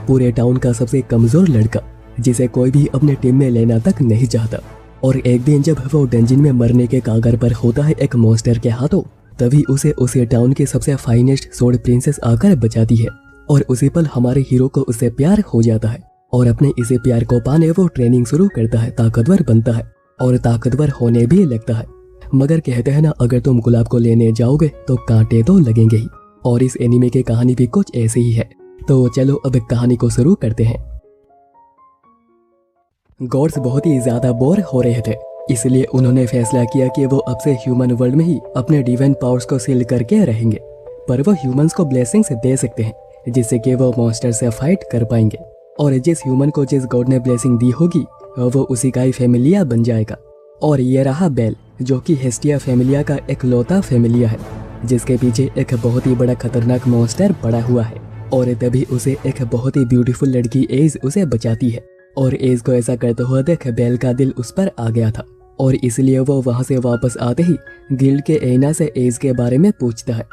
पूरे टाउन का सबसे कमजोर लड़का, जिसे कोई भी अपने टीम में लेना तक नहीं चाहता। और एक दिन जब वो डंजिन में मरने के कागर पर होता है एक मॉन्स्टर के हाथों, तभी उसे टाउन की सबसे फाइनेस्ट सोर्ड प्रिंसेस आकर बचाती है। और उसी पल हमारे हीरो को उससे प्यार हो जाता है और अपने इसी प्यार को पाने वो ट्रेनिंग शुरू करता है, ताकतवर बनता है और ताकतवर होने भी लगता है। मगर कहते हैं ना, अगर तुम गुलाब को लेने जाओगे तो कांटे तो लगेंगे ही। और इस एनीमे की कहानी भी कुछ ऐसी ही है। तो चलो अब कहानी को शुरू करते हैं। गॉड्स बहुत ही ज्यादा बोर हो रहे थे, इसलिए उन्होंने फैसला किया कि वो अब से ह्यूमन वर्ल्ड में ही अपने डिवाइन पावर्स को सील करके रहेंगे। पर वो ह्यूमंस को ब्लेसिंग्स दे सकते हैं, जिससे कि वो मॉन्स्टर से फाइट कर पाएंगे। और जिस ह्यूमन को जिस गॉड ने ब्लेसिंग दी होगी, वो उसी का ही फैमिलिया बन जाएगा। और ये रहा बेल, जो कि हेस्टिया फैमिलिया का इकलौता फैमिलिया है, जिसके पीछे एक बहुत ही बड़ा खतरनाक मॉन्स्टर पड़ा हुआ है। और तभी उसे एक बहुत ही ब्यूटीफुल लड़की एज उसे बचाती है। और एज को ऐसा करते हुए देख बेल का दिल उस पर आ गया था, और इसलिए वो वहां से वापस आते ही गिल्ड के एना से एज के बारे में पूछता है।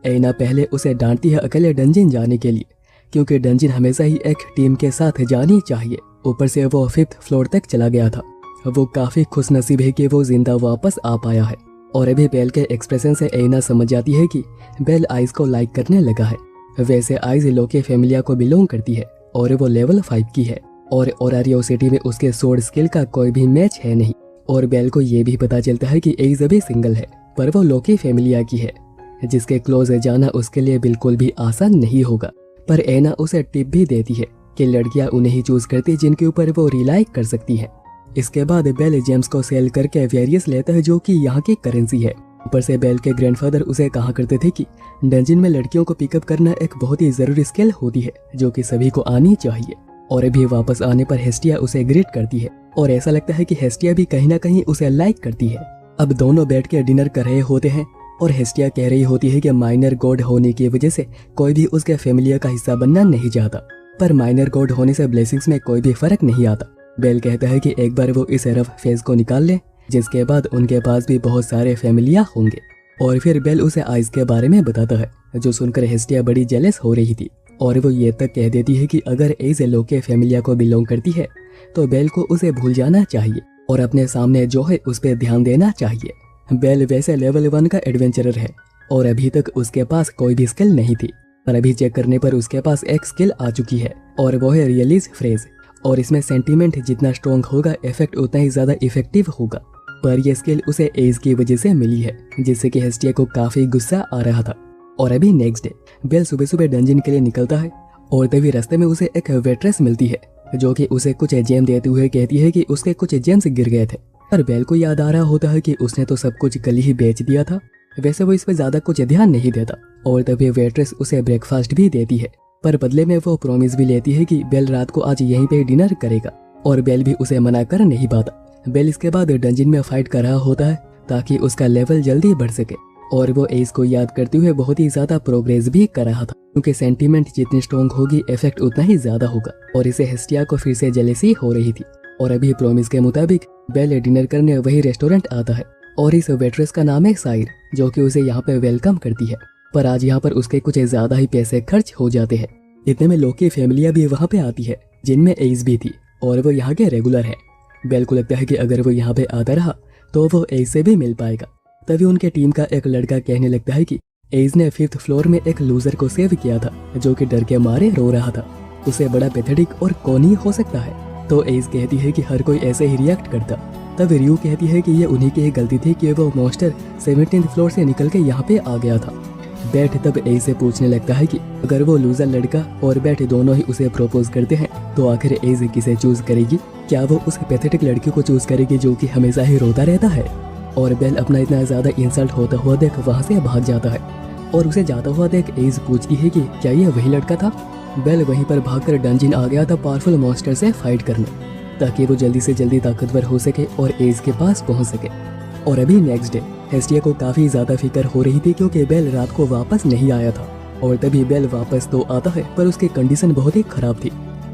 एना पहले उसे डांटती है अकेले डंजिन जाने के लिए, क्योंकि डंजिन हमेशा ही एक टीम के साथ जानी चाहिए। ऊपर से वो 5th फ्लोर तक चला गया था। वो काफी खुशनसीब है कि वो जिंदा वापस आ पाया है। और अभी बेल के एक्सप्रेशन से एना समझ जाती है कि बेल आइज को लाइक करने लगा है। वैसे आइज लोके फैमिलिया को बिलोंग करती है और वो लेवल 5 की है। और ओरारियो सिटी में उसके सोर्ड स्किल का कोई भी मैच है नहीं। और बेल को ये भी पता चलता है कि एज अभी सिंगल है, पर वो लोके फैमिलिया की है, जिसके क्लोज जाना उसके लिए बिल्कुल भी आसान नहीं होगा। पर एना उसे टिप भी देती है कि लड़कियां उन्हें ही चूज करती जिनके ऊपर वो रिलाई कर सकती है। इसके बाद बेल जेम्स को सेल करके वेरियस लेता है, जो कि यहाँ की करेंसी है। ऊपर से बेल के ग्रैंडफादर उसे कहा करते थे कि डंजिन में लड़कियों को पिकअप करना एक बहुत ही जरूरी स्किल होती है, जो कि सभी को आनी चाहिए। और अभी वापस आने पर हेस्टिया उसे ग्रीट करती है, और ऐसा लगता है कि हेस्टिया भी कहीं ना कहीं उसे लाइक करती है। अब दोनों बैठ के डिनर कर रहे होते हैं, और हेस्टिया कह रही होती है कि माइनर गॉड होने की वजह से कोई भी उसके फैमिलिया का हिस्सा बनना नहीं चाहता। पर माइनर गॉड होने से ब्लेसिंग्स में कोई भी फर्क नहीं आता। बेल कहता है कि एक बार वो इस रफ फेज को निकाल ले, जिसके बाद उनके पास भी बहुत सारे फैमिलिया होंगे। और फिर बेल उसे आइज के बारे में बताता है, जो सुनकर हेस्टिया बड़ी जेलस हो रही थी। और वो ये तक कह देती है कि अगर एज लोके फैमिलिया को बिलोंग करती है तो बेल को उसे भूल जाना चाहिए और अपने सामने जो है उस पर ध्यान देना चाहिए। बेल वैसे लेवल 1 का एडवेंचरर है और अभी तक उसके पास कोई भी स्किल नहीं थी, पर अभी चेक करने पर उसके पास एक स्किल आ चुकी है, और वो है रियलीज फ्रेज। और इसमें सेंटीमेंट जितना स्ट्रॉन्ग होगा, इफेक्ट उतना ही ज्यादा इफेक्टिव होगा। पर यह स्किल उसे एज की वजह से मिली है, जिससे कि हेस्टिया को काफी गुस्सा आ रहा था। और अभी नेक्स्ट डे बेल सुबह सुबह डंजिन के लिए निकलता है, और तभी रास्ते में उसे एक वेट्रेस मिलती है, जो कि उसे कुछ जेम देते हुए कहती है कि उसके कुछ जेम्स गिर गए थे। पर बेल को याद आ रहा होता है कि उसने तो सब कुछ कल ही बेच दिया था। वैसे वो इस पे ज्यादा कुछ ध्यान नहीं देता। और तभी वेट्रेस उसे ब्रेकफास्ट भी देती है, पर बदले में वो प्रॉमिस भी लेती है कि बेल रात को आज यहीं पे डिनर करेगा। और बेल भी उसे मना कर नहीं पाता। बेल इसके बाद डंजिन में फाइट कर रहा होता है ताकि उसका लेवल जल्दी बढ़ सके। और वो एज को याद करते हुए बहुत ही ज्यादा प्रोग्रेस भी कर रहा था, क्योंकि सेंटीमेंट जितनी स्ट्रॉन्ग होगी, इफेक्ट उतना ही ज्यादा होगा। और इसे हेस्टिया को फिर से जेलेसी हो रही थी। और अभी प्रॉमिस के मुताबिक बेल डिनर करने वही रेस्टोरेंट आता है, और इस वेट्रेस का नाम है साइर, जो कि उसे यहाँ पे वेलकम करती है। पर आज यहाँ पर उसके कुछ ज्यादा ही पैसे खर्च हो जाते हैं। इतने में लोकी फैमिलिया भी वहाँ पे आती है, जिनमें एज भी थी, और वो यहाँ के रेगुलर है। बेल को लगता है कि अगर वो यहाँ पे आता रहा तो वो एज से भी मिल पाएगा। तभी उनके टीम का एक लड़का कहने लगता है कि एज ने 5th फ्लोर में एक लूजर को सेव किया था, जो कि डर के मारे रो रहा था। उसे बड़ा पैथेटिक और कौन ही हो सकता है। तो एज कहती है कि हर कोई ऐसे ही रिएक्ट करता। तब रियू कहती है कि ये उन्हीं की ही गलती थी कि वो मॉन्स्टर 17th फ्लोर से निकल के यहाँ पे आ गया था। बैठ तब एज से पूछने लगता है कि अगर वो लूजर लड़का और बैठ दोनों ही उसे प्रपोज करते हैं तो आखिर एज किसे चूज करेगी? क्या वो उस पैथेटिक लड़की को चूज करेगी जो कि हमेशा ही रोता रहता है? और बेल अपना इतना ज्यादा इंसल्ट होता हुआ देख वहाँ से भाग जाता है, और उसे जाता हुआ देख एज पूछती है कि क्या ये वही लड़का था? बेल वहीं पर भागकर डंजिन आ गया था पावरफुल मॉन्स्टर से फाइट करने, ताकि वो जल्दी से जल्दी ताकतवर हो सके और एज के पास पहुंच सके। और अभी नेक्स्ट डे हेस्टिया को काफी ज्यादा फिक्र हो रही थी, क्योंकि बेल रात को वापस नहीं आया था। और तभी बेल वापस तो आता है, पर उसकी कंडीशन बहुत ही खराब थी।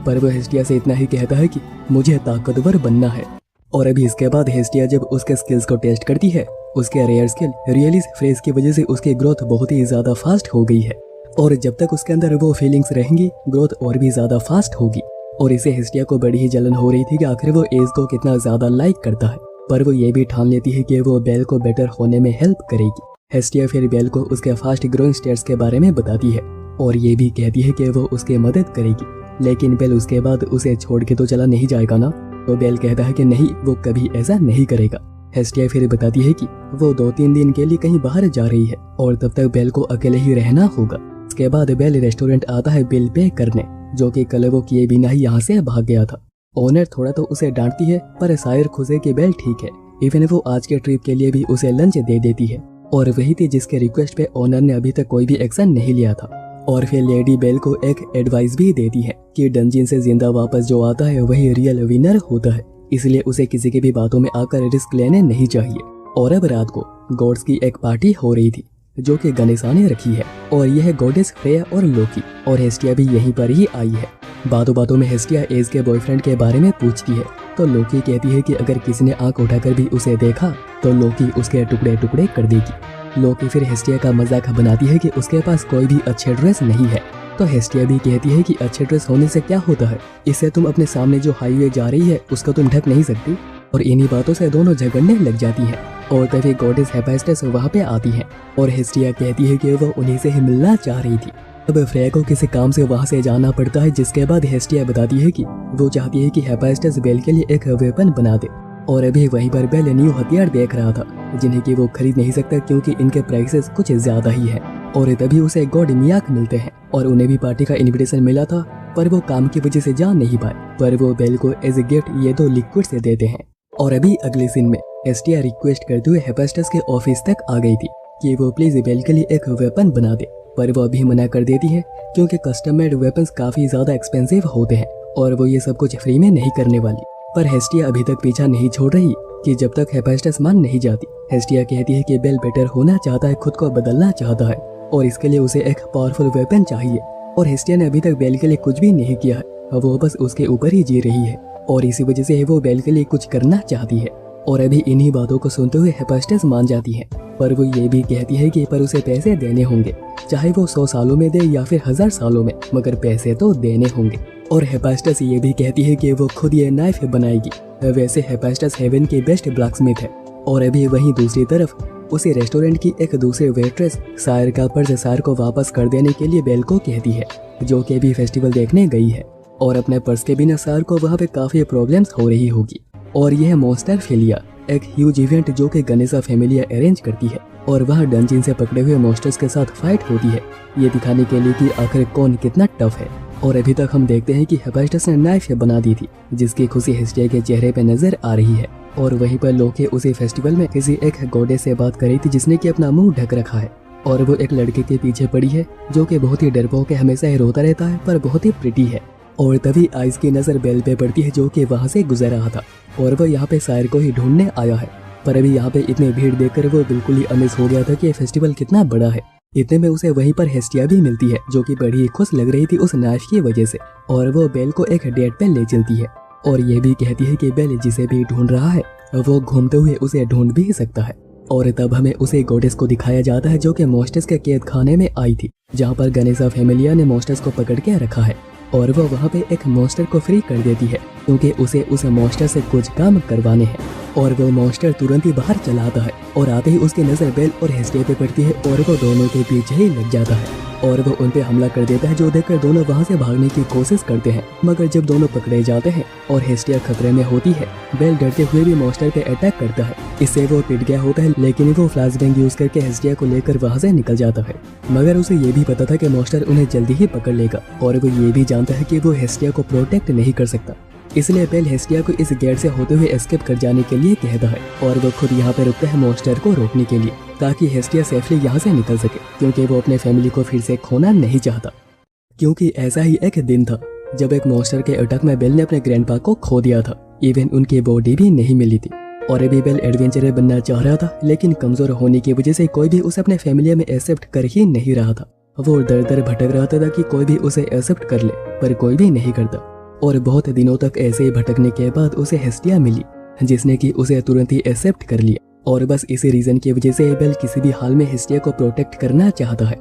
पर वो हेस्टिया से इतना ही कहता है कि मुझे ताकतवर बनना है। और अभी इसके बाद हेस्टिया जब उसके स्किल्स को टेस्ट करती है, उसके रेयर स्किल रियलिस फ्रेज की वजह से उसकी ग्रोथ बहुत ही ज्यादा फास्ट हो गई है। और जब तक उसके अंदर वो फीलिंग्स रहेंगी ग्रोथ और भी ज़्यादा फास्ट होगी। और इसे हेस्टिया को बड़ी ही जलन हो रही थी कि आखिर वो एज को कितना ज़्यादा लाइक करता है, पर वो ये भी ठान लेती है कि वो बेल को बेटर होने में हेल्प करेगी। हेस्टिया फिर बेल को उसके फास्ट ग्रोइंग स्टेट्स के बारे में बताती है और ये भी कहती है कि वो उसकी मदद करेगी, लेकिन बेल उसके बाद उसे छोड़ के तो चला नहीं जाएगा ना। तो बेल कहता है कि नहीं, वो कभी ऐसा नहीं करेगा। हेस्टिया फिर बताती है कि वो 2-3 दिन के लिए कहीं बाहर जा रही है और तब तक बेल को अकेले ही रहना होगा। इसके बाद बेल रेस्टोरेंट आता है बिल पे करने, जो कि कल वो किए बिना ही यहाँ से भाग गया था। ओनर थोड़ा तो उसे डांटती है, पर शायर खुश है कि बेल ठीक है। इवन वो आज के ट्रिप के लिए भी उसे लंच दे देती है और वही थी जिसके रिक्वेस्ट पे ओनर ने अभी तक कोई भी एक्शन नहीं लिया था। और फिर लेडी बेल को एक एडवाइस भी देती है कि डंजिन से जिंदा वापस जो आता है वही रियल विनर होता है, इसलिए उसे किसी की भी बातों में आकर रिस्क लेने नहीं चाहिए। और अब रात को गॉड्स की एक पार्टी हो रही थी जो कि गनेसा ने रखी है और यह गॉडेस फ्रेया और लोकी, और हेस्टिया भी यहीं पर ही आई है। बातों बातों में हेस्टिया एज के बॉयफ्रेंड के बारे में पूछती है तो लोकी कहती है कि अगर किसी ने आंख उठाकर भी उसे देखा तो लोकी उसके टुकड़े टुकड़े कर देगी। लोकी फिर हेस्टिया का मजाक बनाती है कि उसके पास कोई भी अच्छे ड्रेस नहीं है, तो हेस्टिया भी कहती है कि अच्छे ड्रेस होने से क्या होता है, इससे तुम अपने सामने जो हाईवे जा रही है उसको तुम ढक नहीं सकती। और इन्हीं बातों से दोनों झगड़ने लग जाती हैं और तभी गॉडेस हेफेस्टस वहाँ पे आती है और हेस्टिया कहती है कि वो उन्हीं से ही मिलना चाह रही थी। अब फ्रेया को किसी काम से वहाँ से जाना पड़ता है, जिसके बाद हेस्टिया बताती है कि वो चाहती है कि हेफेस्टस बेल के लिए एक वेपन बना दे। और अभी वहीं पर बेल न्यू हथियार देख रहा था जिन्हें कि वो खरीद नहीं सकता क्योंकि इनके प्राइसेस कुछ ज्यादा ही है। और तभी उसे गॉड मियाक मिलते हैं और उन्हें भी पार्टी का इनविटेशन मिला था, पर वो काम की वजह से जा नहीं पाए, पर वो बेल को एज ए गिफ्ट ये 2 लिक्विड से देते हैं। और अभी अगले सीन में हेस्टिया रिक्वेस्ट करते हुए हेफेस्टस के ऑफिस तक आ गई थी कि वो प्लीज बेल के लिए एक वेपन बना दे, पर वो अभी मना कर देती है क्योंकि कस्टम मेड वेपन्स काफी ज्यादा एक्सपेंसिव होते हैं और वो ये सब कुछ फ्री में नहीं करने वाली। पर हेस्टिया अभी तक पीछा नहीं छोड़ रही कि जब तक हेफेस्टस मान नहीं जाती। हेस्टिया कहती है कि बेल बेटर होना चाहता है, खुद को बदलना चाहता है और इसके लिए उसे एक पावरफुल वेपन चाहिए। और हेस्टिया ने अभी तक बेल के लिए कुछ भी नहीं किया है, वो बस उसके ऊपर ही जी रही है और इसी वजह से वो बेल के लिए कुछ करना चाहती है। और अभी इन्हीं बातों को सुनते हुए हेफेस्टस मान जाती है, पर वो ये भी कहती है कि पर उसे पैसे देने होंगे, चाहे वो 100 सालों में दे या फिर 1000 सालों में, मगर पैसे तो देने होंगे। और हेफेस्टस ये भी कहती है कि वो खुद ये नाइफ बनाएगी। वैसे हेफेस्टस हेवन की बेस्ट ब्लैकस्मिथ है। और अभी वहीं दूसरी तरफ उसी रेस्टोरेंट की एक दूसरी वेट्रेस शायर का पर्स शायर को वापस कर देने के लिए बेल को कहती है, जो कि अभी फेस्टिवल देखने गई है और अपने पर्स के बिना शायर को वहाँ पे काफी प्रॉब्लम्स हो रही होगी। और यह मॉन्स्टर फेलिया एक ह्यूज इवेंट जो कि गनेसा फैमिलिया अरेंज करती है और वह डंजिन से पकड़े हुए मॉन्स्टर्स के साथ फाइट होती है, ये दिखाने के लिए कि आखिर कौन कितना टफ है। और अभी तक हम देखते हैं कि हेफेस्टस ने नाइफ बना दी थी जिसकी खुशी हेस्टिया के चेहरे पे नजर आ रही है। और वहीं पर लोके उसी फेस्टिवल में किसी एक गॉडेस से बात कर रही थी जिसने कि अपना मुंह ढक रखा है और वो एक लड़के के पीछे पड़ी है जो कि बहुत ही डरपोक है, हमेशा ही रोता रहता है पर बहुत ही प्रिटी है। और तभी आइस की नजर बेल पे पड़ती है जो कि वहाँ से गुजर रहा था और वो यहाँ पे शायर को ही ढूंढने आया है। पर अभी यहाँ पे इतनी भीड़ देखकर वो बिल्कुल ही अमेज हो गया था कि ये फेस्टिवल कितना बड़ा है। इतने में उसे वहीं पर हेस्टिया भी मिलती है जो कि बड़ी ही खुश लग रही थी उस नाइफ की वजह से, और वो बेल को एक डेट पे ले चलती है और ये भी कहती है कि बेल जिसे भी ढूंढ रहा है वो घूमते हुए उसे ढूंढ भी सकता है। और तब हमें उसे गॉडेस को दिखाया जाता है जो कि मॉन्स्टर्स के कैद खाने में आई थी, जहाँ पर गनेसा फैमिलिया ने मॉन्स्टर्स को पकड़ के रखा है और वो वहाँ पे एक मॉन्स्टर को फ्री कर देती है क्योंकि उसे उस मॉन्स्टर से कुछ काम करवाने हैं। और वो मॉन्स्टर तुरंत ही बाहर चला आता है और आते ही उसकी नजर बेल और हेस्टिया पे पड़ती है और वो दोनों के पीछे ही लग जाता है और वो उन पे हमला कर देता है, जो देखकर दोनों वहाँ से भागने की कोशिश करते हैं। मगर जब दोनों पकड़े जाते हैं और हेस्टिया खतरे में होती है, बेल डरते हुए भी मॉन्स्टर पे अटैक करता है। इससे वो पिट गया होता है, लेकिन वो फ्लैशबैंग यूज करके हेस्टिया को लेकर वहाँ से निकल जाता है। मगर उसे ये भी पता था कि मॉन्स्टर उन्हें जल्दी ही पकड़ लेगा और वो ये भी जानता है कि वो हेस्टिया को प्रोटेक्ट नहीं कर सकता, इसलिए बेल हेस्टिया को इस गेट से होते हुए एस्केप कर जाने के लिए कहता है और वो खुद यहाँ पे रुकता है मॉन्स्टर को रोकने के लिए ताकि हेस्टिया सेफली यहाँ से निकल सके, क्योंकि वो अपने फैमिली को फिर से खोना नहीं चाहता। क्योंकि ऐसा ही एक दिन था जब एक मॉन्स्टर के अटैक में बेल ने अपने ग्रैंडपा को खो दिया था, इवन उनकी बॉडी भी नहीं मिली थी। और अभी बेल एडवेंचरर बनना चाह रहा था, लेकिन कमजोर होने की वजह से कोई भी उसे अपने फैमिली में एक्सेप्ट कर ही नहीं रहा था। वो दर दर भटक रहा था कि कोई भी उसे एक्सेप्ट कर ले, पर कोई भी नहीं करता। और बहुत दिनों तक ऐसे ही भटकने के बाद उसे हेस्टिया मिली जिसने कि उसे तुरंत ही एक्सेप्ट कर लिया। और बस इसी रीजन की वजह से बेल किसी भी हाल में हेस्टिया को प्रोटेक्ट करना चाहता है।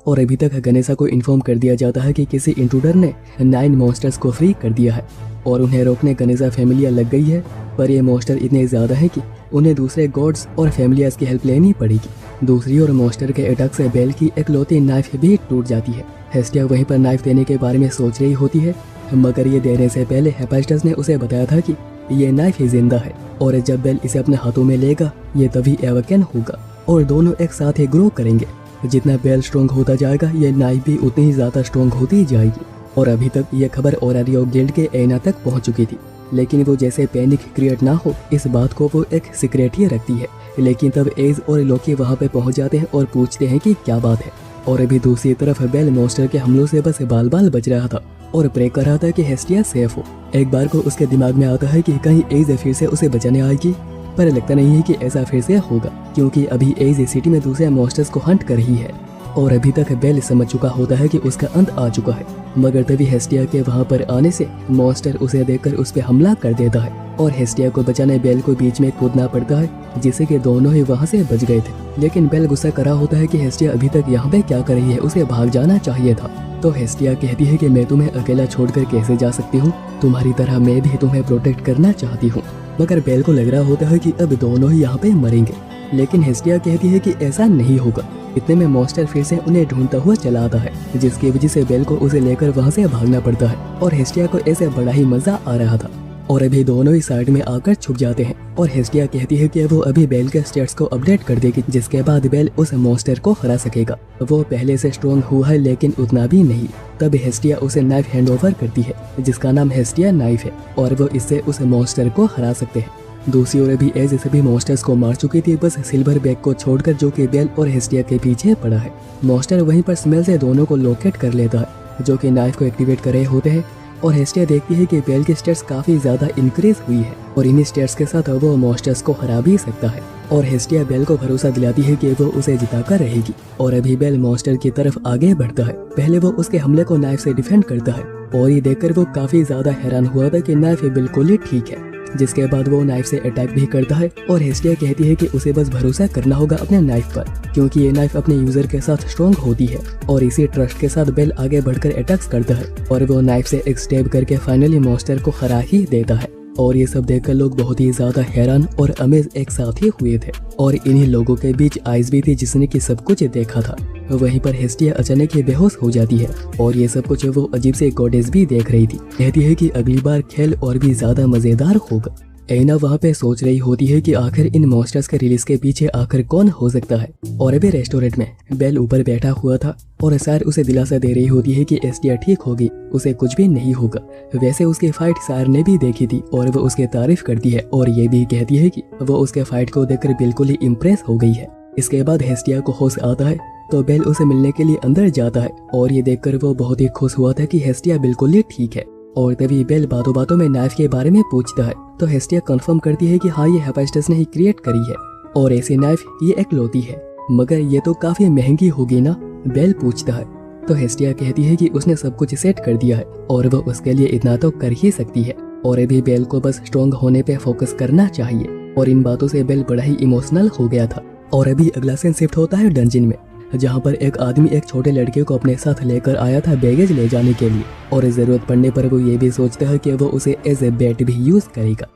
और अभी तक गनेसा को इन्फॉर्म कर दिया जाता है कि किसी इंट्रूडर ने 9 मॉन्स्टर्स को फ्री कर दिया है और उन्हें रोकने गनेसा फैमिलिया लग गई है। पर ये मॉन्स्टर इतने ज़्यादा हैं कि उन्हें दूसरे गॉड्स और फैमिलियाज की हेल्प लेनी पड़ेगी। दूसरी ओर मॉन्स्टर के अटैक से बेल की इकलौती नाइफ भी टूट जाती है। हेस्टिया वहीं पर नाइफ देने के बारे में सोच रही होती है, मगर ये देने से पहले हेफाइस्टस ने उसे बताया था कि ये नाइफ ही जिंदा है और जब बेल इसे अपने हाथों में लेगा ये तभी एवोकन होगा और दोनों एक साथ ही ग्रो करेंगे। जितना बेल स्ट्रॉन्ग होता जाएगा ये नाइफ भी उतनी ही ज़्यादा स्ट्रॉन्ग होती जाएगी। और अभी तक ये खबर ओरारियो गिल्ड के एना तक पहुंच चुकी थी, लेकिन वो जैसे पैनिक क्रिएट ना हो इस बात को वो एक सीक्रेट ही रखती है। लेकिन तब एज और लोकी वहाँ पे पहुँच जाते हैं और पूछते हैं कि क्या बात है। और अभी दूसरी तरफ बेल मॉन्स्टर के हमलों से बस बाल बाल बच रहा था और प्रे कर रहा था कि हेस्टिया सेफ हो। एक बार को उसके दिमाग में आता है कि कहीं एज फिर से उसे बचाने आएगी, पर लगता नहीं है कि ऐसा फिर से होगा, क्योंकि अभी एज सिटी में दूसरे मॉन्स्टर्स को हंट कर रही है। और अभी तक बेल समझ चुका होता है कि उसका अंत आ चुका है, मगर तभी हेस्टिया के वहाँ पर आने से मॉन्स्टर उसे देखकर उस पर हमला कर देता है और हेस्टिया को बचाने बेल को बीच में कूदना पड़ता है, जिससे कि दोनों ही वहाँ से बच गए थे। लेकिन बेल गुस्सा करा होता है कि हेस्टिया अभी तक यहाँ पे क्या कर रही है, उसे भाग जाना चाहिए था। तो हेस्टिया कहती है कि मैं तुम्हें अकेला छोड़कर कैसे जा सकती हूँ, तुम्हारी तरह मैं भी तुम्हें प्रोटेक्ट करना चाहती हूँ। मगर बेल को लग रहा होता है कि अब दोनों ही यहाँ पे मरेंगे, लेकिन हेस्टिया कहती है कि ऐसा नहीं होगा। इतने में मॉन्स्टर फिर से उन्हें ढूंढता हुआ चला आता है, जिसकी वजह से बेल को उसे लेकर वहाँ से भागना पड़ता है और हेस्टिया को ऐसे बड़ा ही मजा आ रहा था। और अभी दोनों ही साइड में आकर छुप जाते हैं और हेस्टिया कहती है कि वो अभी बेल के स्टेट्स को अपडेट कर देगी, जिसके बाद बेल उस मॉन्स्टर को हरा सकेगा। वो पहले से स्ट्रॉन्ग हुआ है लेकिन उतना भी नहीं। तब हेस्टिया उसे नाइफ हैंड ओवर करती है, जिसका नाम हेस्टिया नाइफ है, और वो इससे उस मॉन्स्टर को हरा सकते हैं। दूसरी ओर अभी एज सभी मॉन्स्टर्स को मार चुकी थी, बस सिल्वर बैग को छोड़कर, जो कि बेल और हेस्टिया के पीछे पड़ा है। मॉन्स्टर वहीं पर स्मेल से दोनों को लोकेट कर लेता है, जो कि नाइफ को एक्टिवेट कर रहे होते हैं। और हेस्टिया देखती है कि बेल की स्टेट्स काफी ज्यादा इंक्रीज हुई है और इन्हीं स्टेट्स के साथ वो मॉन्स्टर्स को हरा भी सकता है। और हेस्टिया बेल को भरोसा दिलाती है कि वो उसे जिताकर रहेगी। और अभी बेल मॉन्स्टर की तरफ आगे बढ़ता है। पहले वो उसके हमले को नाइफ से डिफेंड करता है और ये देखकर वो काफी ज्यादा हैरान हुआ था कि नाइफ बिल्कुल ही ठीक है। जिसके बाद वो नाइफ से अटैक भी करता है और हेस्टिया कहती है कि उसे बस भरोसा करना होगा अपने नाइफ पर, क्योंकि ये नाइफ अपने यूजर के साथ स्ट्रॉन्ग होती है। और इसी ट्रस्ट के साथ बेल आगे बढ़कर अटैक्स करता है और वो नाइफ से एक स्टेप करके फाइनली मॉन्स्टर को हरा ही देता है। और ये सब देखकर लोग बहुत ही ज्यादा हैरान और अमेज एक साथ ही हुए थे। और इन्हीं लोगों के बीच आइस भी थी, जिसने कि सब कुछ देखा था। वहीं पर हेस्टिया अचानक ही बेहोश हो जाती है और ये सब कुछ वो अजीब से गॉडेस भी देख रही थी। कहती है कि अगली बार खेल और भी ज्यादा मजेदार होगा। एना वहाँ पे सोच रही होती है कि आखिर इन मॉन्स्टर्स के रिलीज के पीछे आखिर कौन हो सकता है। और अभी रेस्टोरेंट में बेल ऊपर बैठा हुआ था और सार उसे दिलासा दे रही होती है कि एस्टिया ठीक होगी, उसे कुछ भी नहीं होगा। वैसे उसकी फाइट सार ने भी देखी थी और वो उसकी तारीफ करती है और ये भी कहती है कि वो उसके फाइट को देखकर बिल्कुल ही इम्प्रेस हो गई है। इसके बाद हेस्टिया को होश आता है तो बेल उसे मिलने के लिए अंदर जाता है और ये देखकर वो बहुत ही खुश हुआ था कि हेस्टिया बिल्कुल ही ठीक है। और तभी बेल बातों बातों में नाइफ के बारे में पूछता है तो हेस्टिया कंफर्म करती है कि हाँ, ये हेफाइस्टस ने ही क्रिएट करी है और ऐसी नाइफ ये एकलौती है। मगर ये तो काफी महंगी होगी ना, बेल पूछता है। तो हेस्टिया कहती है कि उसने सब कुछ सेट कर दिया है और वो उसके लिए इतना तो कर ही सकती है। और अभी बेल को बस स्ट्रॉन्ग होने पे फोकस करना चाहिए। और इन बातों से बेल बड़ा ही इमोशनल हो गया था। और अभी अगला सीन शिफ्ट होता है डंजिन में, जहाँ पर एक आदमी एक छोटे लड़के को अपने साथ लेकर आया था बैगेज ले जाने के लिए। और जरूरत पड़ने पर वो ये भी सोचता है कि वो उसे एज ए बैट भी यूज करेगा।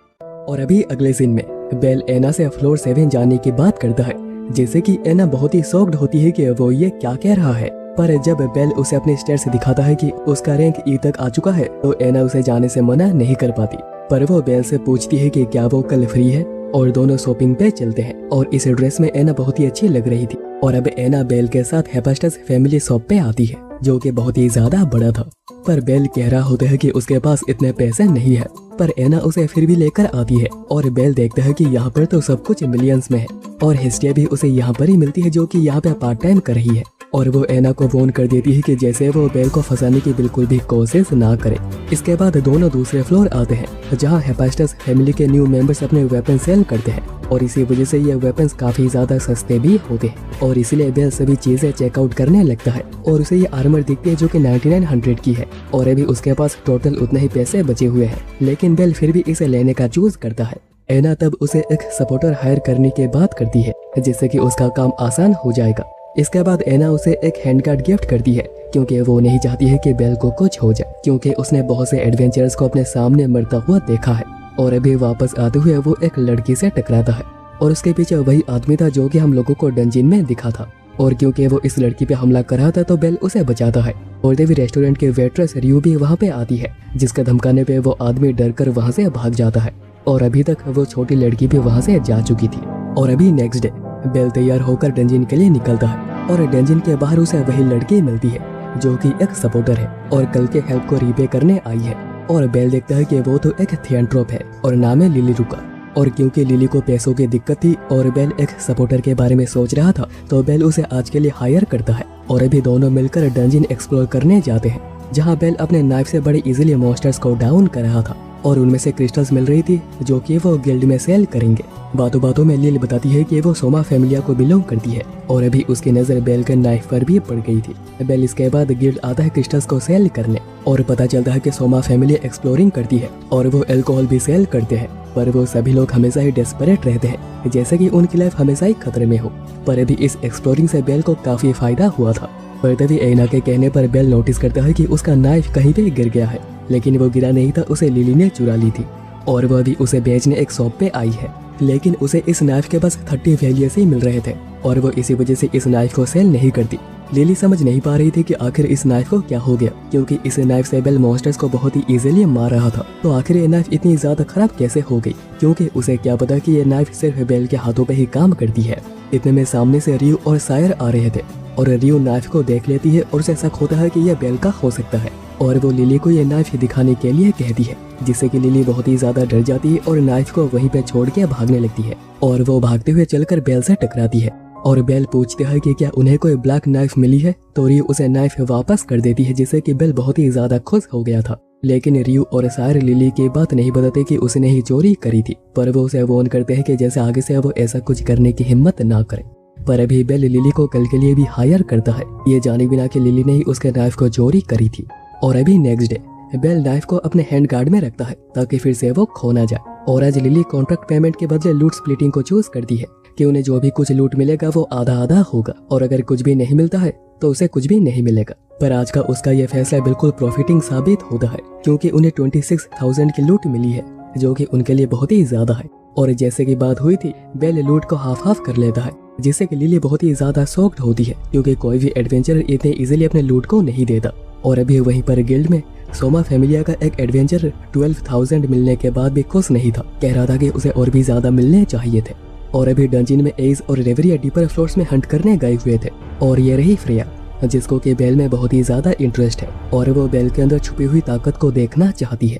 और अभी अगले सीन में बेल एना से फ्लोर 7 जाने की बात करता है, जैसे कि एना बहुत ही शॉक्ड होती है कि वो ये क्या कह रहा है। पर जब बेल उसे अपने स्टेट्स दिखाता है कि उसका रैंक ई तक आ चुका है तो एना उसे जाने से मना नहीं कर पाती। पर वो बेल से पूछती है कि क्या वो कल फ्री है और दोनों शॉपिंग पे चलते हैं। और इस ड्रेस में एना बहुत ही अच्छी लग रही थी। और अब एना बेल के साथ हेफाइस्टस फैमिली शॉप पे आती है, जो कि बहुत ही ज्यादा बड़ा था। पर बेल कह रहा होता है कि उसके पास इतने पैसे नहीं है, पर एना उसे फिर भी लेकर आती है। और बेल देखता है कि यहाँ पर तो सब कुछ मिलियंस में है और हेस्टिया भी उसे यहाँ पर ही मिलती है, जो कि यहाँ पे पार्ट टाइम कर रही है। और वो एना को वॉर्न कर देती है कि जैसे वो बेल को फंसाने की बिल्कुल भी कोशिश ना करे। इसके बाद दोनों दूसरे फ्लोर आते हैं, जहाँ हेफाइस्टस फैमिली के न्यू मेंबर्स अपने वेपन सेल करते हैं और इसी वजह से ये वेपन्स काफी ज्यादा सस्ते भी होते हैं। और इसीलिए बेल सभी चीजें चेकआउट करने लगता है और उसे ये आर्मर दिखती है, जो कि 9900 की है। और अभी उसके पास टोटल उतने ही पैसे बचे हुए हैं, लेकिन बेल फिर भी इसे लेने का चूज करता है। एना तब उसे एक सपोर्टर हायर करने की बात करती है, जिससे कि उसका काम आसान हो जाएगा। इसके बाद एना उसे एक हैंड कार्ड गिफ्ट करती है क्योंकि वो नहीं चाहती है कि बेल को कुछ हो जाए, क्योंकि उसने बहुत से एडवेंचर्स को अपने सामने मरता हुआ देखा है। और अभी वापस आते हुए वो एक लड़की से टकराता है और उसके पीछे वही आदमी था जो कि हम लोगों को डंजिन में दिखा था। और क्योंकि वो इस लड़की पे हमला कर रहा था तो बेल उसे बचाता है। और तभी रेस्टोरेंट के वेट्रेस रियू भी वहाँ पे आती है, जिसका धमकाने पे वो आदमी डर कर वहाँ से भाग जाता है। और अभी तक वो छोटी लड़की भी वहाँ से जा चुकी थी। और अभी नेक्स्ट डे बेल तैयार होकर डंजिन के लिए निकलता है और डंजिन के बाहर उसे वही लड़की मिलती है जो कि एक सपोर्टर है और कल के हेल्प को रीपे करने आई है। और बेल देखता है कि वो तो एक थिएंट्रोप है और नाम है लिली रुका। और क्योंकि लिली को पैसों की दिक्कत थी और बेल एक सपोर्टर के बारे में सोच रहा था, तो बेल उसे आज के लिए हायर करता है। और अभी दोनों मिलकर डंजिन एक्सप्लोर करने जाते हैं, जहां बेल अपने नाइफ से बड़े इजीली मॉन्स्टर्स को डाउन कर रहा था और उनमें से क्रिस्टल्स मिल रही थी जो कि वो गिल्ड में सेल करेंगे। बातों बातों में लिल बताती है कि वो सोमा फैमिलिया को बिलोंग करती है और अभी उसकी नजर बेल के नाइफ पर भी पड़ गई थी। बेल इसके बाद गिल्ड आता है क्रिस्टल्स को सेल करने और पता चलता है कि सोमा फैमिली एक्सप्लोरिंग करती है और वो अल्कोहल भी सेल करते हैं। पर वो सभी लोग हमेशा ही डेस्परेट रहते हैं, जैसे कि उनकी लाइफ हमेशा ही खतरे में हो। पर अभी इस एक्सप्लोरिंग से बेल को काफी फायदा हुआ था। पर तभी एना के कहने पर बेल नोटिस करता है कि उसका नाइफ कहीं पे गिर गया है, लेकिन वो गिरा नहीं था, उसे लिली ने चुरा ली थी और वह भी उसे बेचने एक शॉप पे आई है। लेकिन उसे इस नाइफ के बस 30 वैल्यूज ही मिल रहे थे और वो इसी वजह से इस नाइफ को सेल नहीं करती। लिली समझ नहीं पा रही थी कि आखिर इस नाइफ को क्या हो गया, क्योंकि इस नाइफ से बेल मॉन्स्टर्स को बहुत ही इजीली मार रहा था। तो आखिर ये नाइफ इतनी ज्यादा खराब कैसे हो गई, क्योंकि उसे क्या पता कि ये नाइफ सिर्फ बेल के हाथों पे ही काम करती है। इतने में सामने से रियू और सायर आ रहे थे और रियू नाइफ को देख लेती है और उसे शक होता है कि यह बेल का हो सकता है और वो लिली को ये नाइफ दिखाने के लिए कहती है, जिससे कि लिली बहुत ही ज्यादा डर जाती है और नाइफ को वहीं पे छोड़ के भागने लगती है। और वो भागते हुए चलकर बेल से टकराती है और बेल पूछती है कि क्या उन्हें कोई ब्लैक नाइफ मिली है, तो रियू उसे नाइफ वापस कर देती है, जिससे कि बेल बहुत ही ज्यादा खुश हो गया था। लेकिन रियू और सायर लिली की बात नहीं बताते कि उसने ही चोरी करी थी, पर वो उसे वार्न करते हैं कि जैसे आगे से वो ऐसा कुछ करने की हिम्मत ना करे। पर अभी बेल लिली को कल के लिए भी हायर करता है, ये जाने बिना कि लिली ने ही उसके नाइफ को चोरी करी थी। और अभी नेक्स्ट डे बेल नाइफ को अपने हैंड गार्ड में रखता है ताकि फिर से वो खो ना जाए। और आज लिली कॉन्ट्रैक्ट पेमेंट के बदले लूट स्प्लिटिंग को चूज करती है कि उन्हें जो भी कुछ लूट मिलेगा वो आधा आधा होगा और अगर कुछ भी नहीं मिलता है तो उसे कुछ भी नहीं मिलेगा। पर आज का उसका यह फैसला बिल्कुल प्रॉफिटिंग साबित होता है, क्योंकि उन्हें 26,000 की लूट मिली है, जो कि उनके लिए बहुत ही ज्यादा है। और जैसे की बात हुई थी, बेल लूट को हाफ हाफ कर लेता है, जिससे कि लिली बहुत ही ज्यादा शॉक्ड होती है, क्योंकि कोई भी एडवेंचर इतने इजीली अपने लूट को नहीं देता। और अभी वहीं पर गिल्ड में सोमा फैमिलिया का एक एडवेंचर 12,000 मिलने के बाद भी खुश नहीं था, कह रहा था कि उसे और भी ज्यादा मिलने चाहिए थे। और अभी डंजिन में एज और रेवरिया डीपर फ्लोर्स में हंट करने गए हुए थे और ये रही फ्रेया, जिसको कि बेल में बहुत ही ज्यादा इंटरेस्ट है और वो बेल के अंदर छुपी हुई ताकत को देखना चाहती है।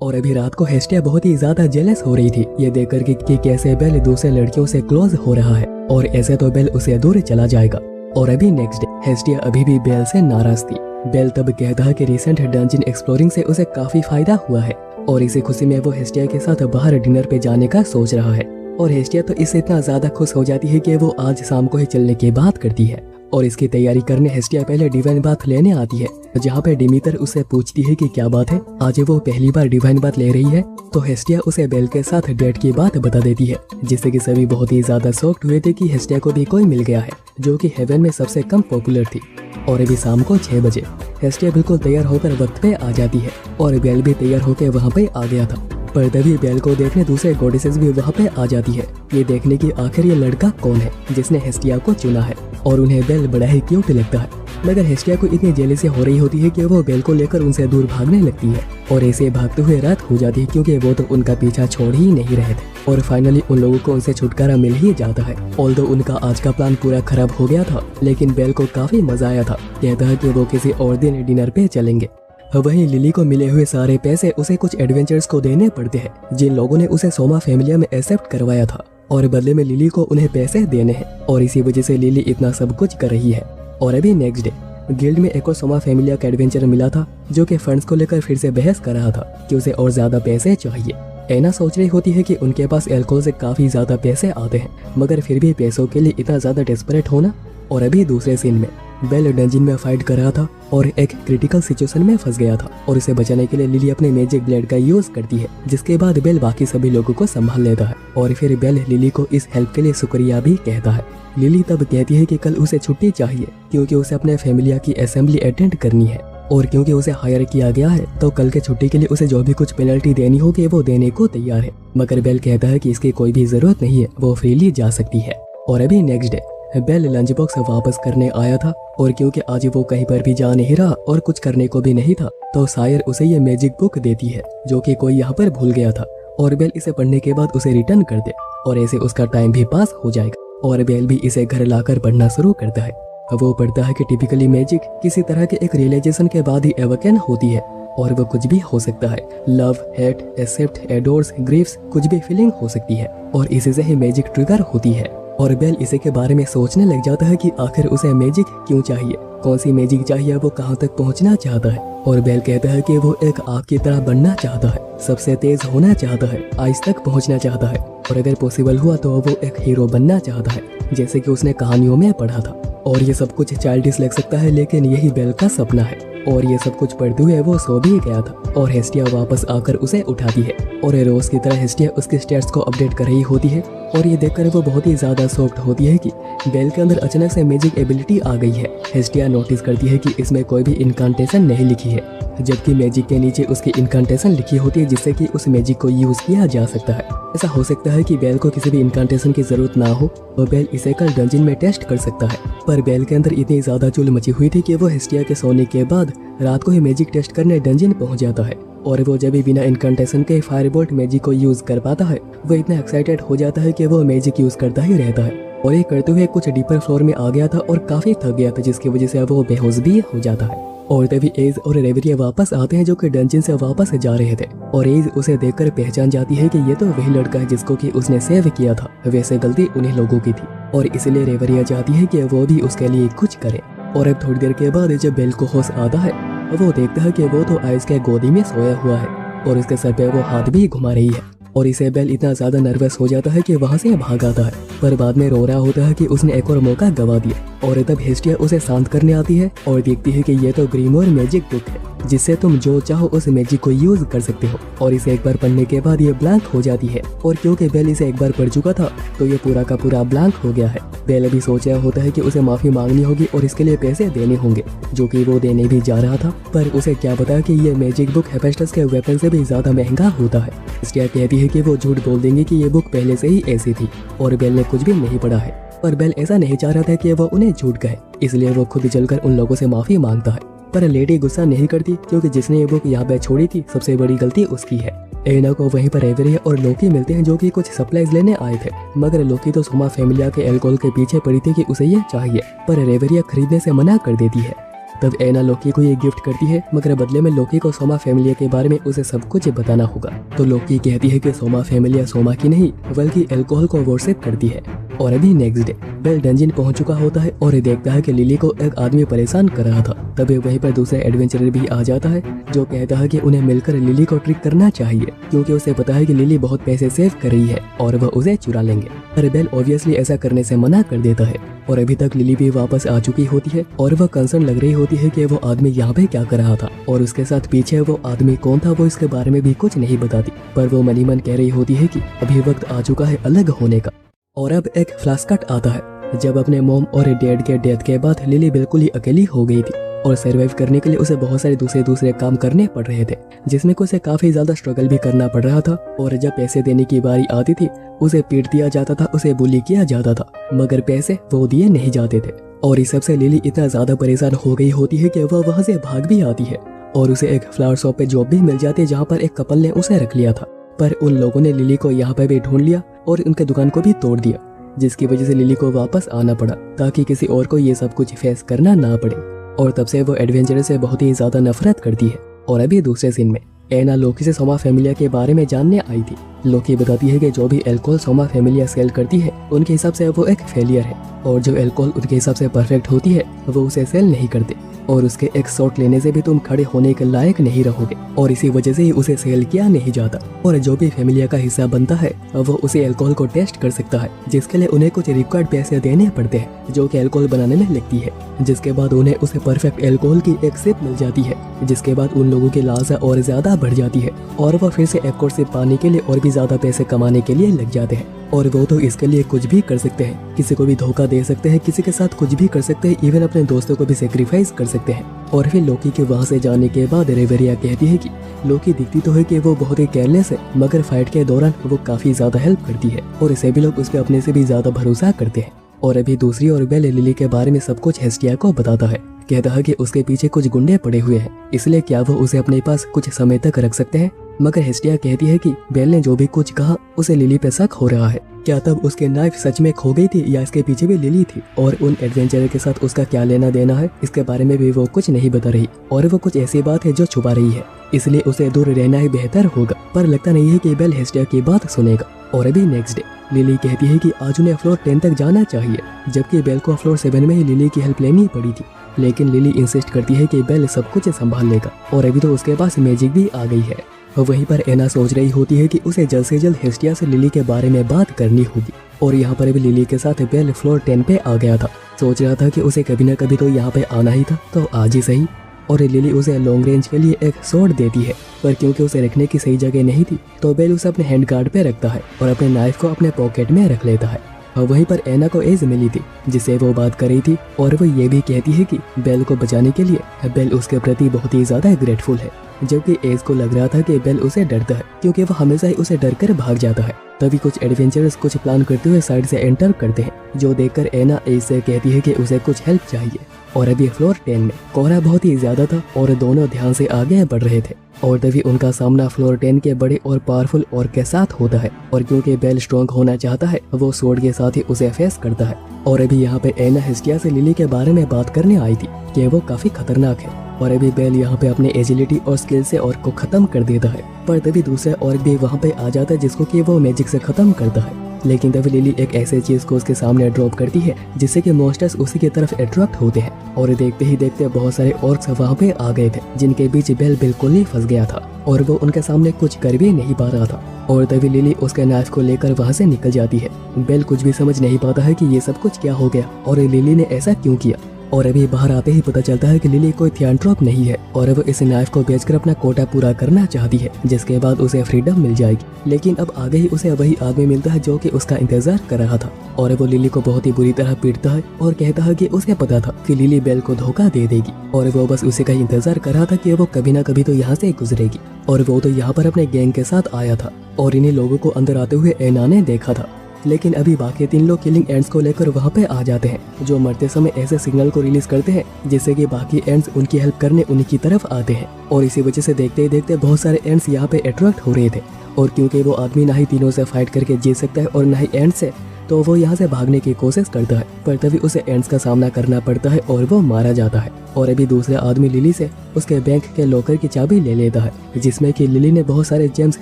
और अभी रात को हेस्टिया बहुत ही ज्यादा जेलस हो रही थी ये देखकर कि कैसे बेल दूसरे लड़कियों से क्लोज हो रहा है और ऐसे तो बेल उसे दूर चला जाएगा। और अभी नेक्स्ट डे हेस्टिया अभी भी बेल से नाराज थी। बेल तब कहता है कि रिसेंट डंजिन एक्सप्लोरिंग से उसे काफी फायदा हुआ है और इसी खुशी में वो हेस्टिया के साथ बाहर डिनर पे जाने का सोच रहा है। और हेस्टिया तो इससे इतना ज्यादा खुश हो जाती है कि वो आज शाम को ही चलने की बात करती है और इसकी तैयारी करने हेस्टिया पहले डिवाइन बाथ लेने आती है, जहाँ पे डिमीटर उसे पूछती है कि क्या बात है, आज वो पहली बार डिवाइन बाथ ले रही है। तो हेस्टिया उसे बेल के साथ डेट की बात बता देती है, जिससे कि सभी बहुत ही ज्यादा शॉक्ड हुए थे कि हेस्टिया को भी कोई मिल गया है जो कि हेवन में सबसे कम पॉपुलर थी। और अभी शाम को 6 बजे हेस्टिया बिल्कुल तैयार होकर वक्त पे आ जाती है और बेल भी तैयार होकर वहाँ पे आ गया था। पर तभी बेल को देखने दूसरे गॉडेसेस भी वहाँ पे आ जाती है, ये देखने की आखिर ये लड़का कौन है जिसने हेस्टिया को चुना है। और उन्हें बेल बड़ा ही क्यूट लगता है, मगर हेस्टिया को इतनी जेलसी हो रही होती है कि वो बेल को लेकर उनसे दूर भागने लगती है और ऐसे भागते हुए रात हो जाती है, क्योंकि वो तो उनका पीछा छोड़ ही नहीं रहे थे। और फाइनली उन लोगों को उनसे छुटकारा मिल ही जाता है। ऑल्दो उनका आज का प्लान पूरा खराब हो गया था, लेकिन बेल को काफी मजा आया था। कहता है कि वो किसी और दिन डिनर पे चलेंगे। वहीं लिली को मिले हुए सारे पैसे उसे कुछ एडवेंचर्स को देने पड़ते हैं जिन लोगों ने उसे सोमा फैमिलिया में एक्सेप्ट करवाया था, और बदले में लिली को उन्हें पैसे देने हैं और इसी वजह से लिली इतना सब कुछ कर रही है। और अभी नेक्स्ट डे गिल्ड में एक और सोमा फैमिलिया का एडवेंचर मिला था जो कि फंड्स को लेकर फिर से बहस कर रहा था कि उसे और ज्यादा पैसे चाहिए। एना सोच रही होती है कि उनके पास एल्कोहल से काफी ज्यादा पैसे आते हैं, मगर फिर भी पैसों के लिए इतना ज्यादा डेस्परेट होना। और अभी दूसरे सीन में बेल डंजिन में फाइट कर रहा था और एक क्रिटिकल सिचुएशन में फंस गया था और उसे बचाने के लिए लिली अपने मैजिक ब्लेड का यूज करती है, जिसके बाद बेल बाकी सभी लोगों को संभाल लेता है और फिर बेल लिली को इस हेल्प के लिए शुक्रिया भी कहता है। लिली तब कहती है कि कल उसे छुट्टी चाहिए क्योंकि उसे अपने फैमिली की असेंबली अटेंड करनी है और क्योंकि उसे हायर किया गया है तो कल के छुट्टी के लिए उसे जो भी कुछ पेनल्टी देनी होगी वो देने को तैयार है। मगर बेल कहता है कि इसकी कोई भी जरूरत नहीं है, वो फ्रीली जा सकती है। और अभी next day bell lunch box वापस करने आया था और क्योंकि आज वो कहीं पर भी जा नहीं रहा और कुछ करने को भी नहीं था तो शायर उसे ये मैजिक बुक देती है जो कि कोई यहाँ पर भूल गया था और बेल इसे पढ़ने के बाद उसे रिटर्न कर दे और ऐसे उसका टाइम भी पास हो जाएगा और बेल भी इसे घर लाकर पढ़ना शुरू करता है। वो पढ़ता है कि टिपिकली मैजिक किसी तरह के एक रियलाइजेशन के बाद ही अवेकन होती है और वो कुछ भी हो सकता है। लव, हेट, एक्सेप्ट, एडोर्स, ग्रीव्स, कुछ भी फीलिंग हो सकती है और इसी से ही मैजिक ट्रिगर होती है। और बेल इसी के बारे में सोचने लग जाता है कि आखिर उसे मैजिक क्यों चाहिए, कौन सी मैजिक चाहिए, वो कहाँ तक पहुँचना चाहता है। और बेल कहता है कि वो एक आग की तरह बनना चाहता है, सबसे तेज होना चाहता है, आइस तक पहुँचना चाहता है और अगर पॉसिबल हुआ तो वो एक हीरो बनना चाहता है जैसे कि उसने कहानियों में पढ़ा था। और ये सब कुछ चाइल्डिश लग सकता है लेकिन यही बेल का सपना है। और ये सब कुछ पढ़ते हुए वो सो भी गया था और हेस्टिया वापस आकर उसे उठाती है और रोज की तरह हेस्टिया उसके स्टेट्स को अपडेट कर रही होती है और ये देखकर वो बहुत ही ज्यादा शॉक्ड होती है कि बेल के अंदर अचानक से मैजिक एबिलिटी आ गई है। हेस्टिया नोटिस करती है कि इसमें कोई भी इनकांटेशन नहीं लिखी है जबकि मैजिक के नीचे उसकी इनकांटेशन लिखी होती है जिससे कि उस मैजिक को यूज किया जा सकता है। ऐसा हो सकता है कि बेल को किसी भी इनकांटेशन की जरूरत ना हो और बेल इसे कल डंजिन में टेस्ट कर सकता है। पर बेल के अंदर इतनी ज्यादा चुल मची हुई थी कि वो हेस्टिया के सोने के बाद रात को ही मैजिक टेस्ट करने डंजिन पहुंच जाता है और वो जब भी बिना इनकांटेशन के फायरबोल्ट मैजिक को यूज कर पाता है वो इतना एक्साइटेड हो जाता है कि वो मैजिक यूज करता ही रहता है और ये करते हुए कुछ डीपर फ्लोर में आ गया था और काफी थक गया था जिसकी वजह से वो बेहोश भी हो जाता है। और तभी एज और रेवरिया वापस आते हैं जो कि डंजिन से वापस जा रहे थे और एज उसे देखकर पहचान जाती है कि ये तो वही लड़का है जिसको कि उसने सेव किया था, वैसे गलती उन्हीं लोगों की थी और इसलिए रेवरिया चाहती है कि वो भी उसके लिए कुछ करे। और अब थोड़ी देर के बाद जब बेल को होश आता है वो देखता है कि वो तो आइस के गोदी में सोया हुआ है और उसके सर पे वो हाथ भी घुमा रही है और इसे बेल इतना ज्यादा नर्वस हो जाता है कि वहाँ से भाग आता है पर बाद में रो रहा होता है कि उसने एक और मौका गवा दिया। और तब हेस्टिया उसे शांत करने आती है और देखती है कि ये तो ग्रीमोर मैजिक बुक है जिससे तुम जो चाहो उस मैजिक को यूज कर सकते हो और इसे एक बार पढ़ने के बाद ये ब्लैंक हो जाती है और क्योंकि बेल इसे एक बार पढ़ चुका था तो ये पूरा का पूरा ब्लैंक हो गया है। बेल अभी सोच रहा होता है कि उसे माफी मांगनी होगी और इसके लिए पैसे देने होंगे जो कि वो देने भी जा रहा था पर उसे क्या पता कि ये मैजिक बुक हेफेस्टस के वेपन से भी ज्यादा महंगा होता है। हेस्टिया कहती है कि वो झूठ बोल देंगे कि ये बुक पहले से ही ऐसी थी और बेल ने कुछ भी नहीं पढ़ा है पर बेल ऐसा नहीं चाह रहा था कि वो उन्हें झूठ कहे इसलिए वो खुद चलकर उन लोगों से माफी मांगता है। पर लेडी गुस्सा नहीं करती क्योंकि जिसने ये बुक यहाँ पे छोड़ी थी सबसे बड़ी गलती उसकी है। एना को वहीं पर रेवरिया और लोकी मिलते हैं जो कि कुछ सप्लाईज लेने आए थे मगर लोकी तो सोमा फैमिलिया के अल्कोहल के पीछे पड़ी थी कि उसे ये चाहिए पर रेवरिया खरीदने से मना कर देती है। तब एना लोकी को ये गिफ्ट करती है मगर बदले में लोकी को सोमा फैमिलिया के बारे में उसे सब कुछ बताना होगा। तो लोकी कहती है कि सोमा फैमिलिया सोमा की नहीं बल्कि अल्कोहल को वर्शिप करती है। और अभी नेक्स्ट डे बेल डंजिन पहुंच चुका होता है और देखता है कि लिली को एक आदमी परेशान कर रहा था। तभी वहीं पर दूसरे एडवेंचरर भी आ जाता है जो कहता है कि उन्हें मिलकर लिली को ट्रिक करना चाहिए क्योंकि उसे पता है कि लिली बहुत पैसे सेव कर रही है और वह उसे चुरा लेंगे। पर बेल ऑब्वियसली ऐसा करने से मना कर देता है और अभी तक लिली भी वापस आ चुकी होती है और वह कंसर्न लग रही होती है कि वो आदमी यहाँ पे क्या कर रहा था और उसके साथ पीछे वो आदमी कौन था वो इसके बारे में भी कुछ नहीं बताती। पर वो मनी मन कह रही होती है कि अभी वक्त आ चुका है अलग होने का। और अब एक फ्लैश कट आता है जब अपने मॉम और डैड के डेथ के बाद लिली बिल्कुल ही अकेली हो गई थी और सर्वाइव करने के लिए उसे बहुत सारे दूसरे काम करने पड़ रहे थे जिसमें उसे काफी ज्यादा स्ट्रगल भी करना पड़ रहा था। और जब पैसे देने की बारी आती थी उसे पीट दिया जाता था, उसे बुली किया जाता था मगर पैसे वो दिए नहीं जाते थे। और इस सबसे लिली इतना ज्यादा परेशान हो गई होती है कि वह वहाँ से भाग भी आती है और उसे एक फ्लावर शॉप पे जॉब भी मिल जाती है जहाँ पर एक कपल ने उसे रख लिया था। पर उन लोगों ने लिली को यहाँ पे भी ढूंढ लिया और उनके दुकान को भी तोड़ दिया जिसकी वजह से लिली को वापस आना पड़ा ताकि किसी और को ये सब कुछ फेस करना ना पड़े। और तब से वो एडवेंचर से बहुत ही ज्यादा नफरत करती है। और अभी दूसरे सीन में एना लोकी से सोमा फैमिलिया के बारे में जानने आई थी। लोकी बताती है कि जो भी अल्कोहल सोमा फैमिलिया सेल करती है उनके हिसाब से वो एक फेलियर है, और जो अल्कोहल उनके हिसाब से परफेक्ट होती है वो उसे सेल नहीं करते, और उसके एक शॉट लेने से भी तुम खड़े होने के लायक नहीं रहोगे, और इसी वजह से ही उसे सेल किया नहीं जाता। और जो भी फैमिलिया का हिस्सा बनता है वो उसे अल्कोहल को टेस्ट कर सकता है, जिसके लिए उन्हें कुछ रिक्वायर्ड पैसे देने पड़ते हैं जो कि अल्कोहल बनाने में लगती है, जिसके बाद उन्हें उसे परफेक्ट अल्कोहल की एक सिप मिल जाती है, जिसके बाद उन लोगों की लालसा और ज्यादा बढ़ जाती है और वो फिर से एक और सिप पाने के लिए और भी ज्यादा पैसे कमाने के लिए लग जाते हैं। और वो तो इसके लिए कुछ भी कर सकते हैं, किसी को भी धोखा दे सकते हैं, किसी के साथ कुछ भी कर सकते हैं, इवन अपने दोस्तों को भी सेक्रीफाइस कर सकते हैं। और फिर लोकी के वहाँ से जाने के बाद रेवेरिया कहती है कि लोकी दिखती तो है कि वो बहुत ही केयरलेस है, मगर फाइट के दौरान वो काफी ज्यादा हेल्प करती है और इसे भी लोग उस पर अपने से भी ज्यादा भरोसा करते हैं। और अभी दूसरी ओर बेल लिली के बारे में सब कुछ हेस्टिया को बताता है, कहता है कि उसके पीछे कुछ गुंडे पड़े हुए हैं, इसलिए क्या वो उसे अपने पास कुछ समय तक रख सकते हैं। मगर हेस्टिया कहती है कि बेल ने जो भी कुछ कहा उसे लिली पे शक हो रहा है, क्या तब उसके नाइफ सच में खो गई थी या इसके पीछे भी लिली थी, और उन एडवेंचरर के साथ उसका क्या लेना देना है इसके बारे में भी वो कुछ नहीं बता रही, और वो कुछ ऐसी बात है जो छुपा रही है, इसलिए उसे दूर रहना ही बेहतर होगा। पर लगता नहीं है कि बेल हेस्टिया की बात सुनेगा। और अभी नेक्स्ट डे लिली कहती है कि आज उन्हें फ्लोर 10 तक जाना चाहिए, जबकि बेल को फ्लोर 7 में ही लिली की हेल्प लेनी पड़ी थी, लेकिन लिली इंसिस्ट करती है कि बेल सब कुछ संभाल लेगा, और अभी तो उसके पास मैजिक भी आ गई है। वहीं पर एना सोच रही होती है कि उसे जल्द से जल्द हेस्टिया से लिली के बारे में बात करनी होगी, और यहाँ पर भी लिली के साथ बेल फ्लोर 10 पे आ गया था। सोच रहा था कि उसे कभी न कभी तो यहाँ पे आना ही था, तो आज ही सही। और लिली उसे लॉन्ग रेंज के लिए एक स्वॉर्ड देती है, पर क्योंकि उसे रखने की सही जगह नहीं थी तो बेल उसे अपने हैंड गार्ड पे रखता है और अपने नाइफ को अपने पॉकेट में रख लेता है। और वहीं पर एना को एज मिली थी जिससे वो बात कर रही थी, और वो ये भी कहती है कि बेल को बचाने के लिए बेल उसके प्रति बहुत ही ज्यादा ग्रेटफुल है, जबकि एज को लग रहा था कि बेल उसे डरता है क्योंकि वो हमेशा ही उसे डर कर भाग जाता है। तभी कुछ एडवेंचरर्स कुछ प्लान करते हुए साइड से एंटर करते हैं, जो देखकर एना एज से कहती है कि उसे कुछ हेल्प चाहिए। और अभी फ्लोर 10 में कोहरा बहुत ही ज्यादा था और दोनों ध्यान से आगे बढ़ रहे थे, और तभी उनका सामना फ्लोर 10 के बड़े और पावरफुल और के साथ होता है, और क्योंकि बेल स्ट्रॉन्ग होना चाहता है वो स्वॉर्ड के साथ ही उसे फेस करता है। और अभी यहाँ पे एना हेस्टिया से लिली के बारे में बात करने आई थी कि वो काफी खतरनाक है, और अभी बेल यहाँ पे अपने एजिलिटी और स्किल से ऑर्क को खत्म कर देता है, पर तभी दूसरा ऑर्क भी वहाँ पे आ जाता है जिसको कि वो मैजिक से खत्म करता है। लेकिन तभी लिली एक ऐसे चीज को उसके सामने ड्रॉप करती है जिससे कि मॉन्स्टर्स उसी की तरफ अट्रैक्ट होते हैं, और देखते ही देखते बहुत सारे ऑर्क्स वहाँ पे आ गए थे जिनके बीच बेल बिल्कुल ही फंस गया था और वो उनके सामने कुछ कर भी नहीं पा रहा था। और तभी लिली उसके नाइफ को लेकर वहाँ से निकल जाती है। बेल कुछ भी समझ नहीं पाता है कि ये सब कुछ क्या हो गया और लिली ने ऐसा क्यों किया। और अभी बाहर आते ही पता चलता है कि लिली कोई थियांट्रोप नहीं है और वो इस नाइफ को बेचकर अपना कोटा पूरा करना चाहती है, जिसके बाद उसे फ्रीडम मिल जाएगी। लेकिन अब आगे ही उसे वही आदमी मिलता है जो कि उसका इंतजार कर रहा था, और वो लिली को बहुत ही बुरी तरह पीटता है और कहता है कि उसे पता था कि लिली बेल को धोखा दे देगी, और वो बस उसी का इंतजार कर रहा था कि वो कभी ना कभी तो यहाँ से गुजरेगी। और वो तो यहाँ पर अपने गैंग के साथ आया था और इन्हीं लोगों को अंदर आते हुए एना ने देखा था। लेकिन अभी बाकी 3 लोग किलिंग एंड्स को लेकर वहाँ पे आ जाते हैं, जो मरते समय ऐसे सिग्नल को रिलीज करते हैं जिससे कि बाकी एंड्स उनकी हेल्प करने उनकी तरफ आते हैं। और इसी वजह से देखते ही देखते बहुत सारे एंड्स यहाँ पे अट्रैक्ट हो रहे थे, और क्योंकि वो आदमी ना ही तीनों से फाइट करके जीत सकता है और ना ही एंड से, तो वो यहाँ से भागने की कोशिश करता है, पर तभी उसे एंड्स का सामना करना पड़ता है और वो मारा जाता है। और अभी दूसरा आदमी लिली से उसके बैंक के लॉकर की चाबी ले लेता है, जिसमें कि लिली ने बहुत सारे जेम्स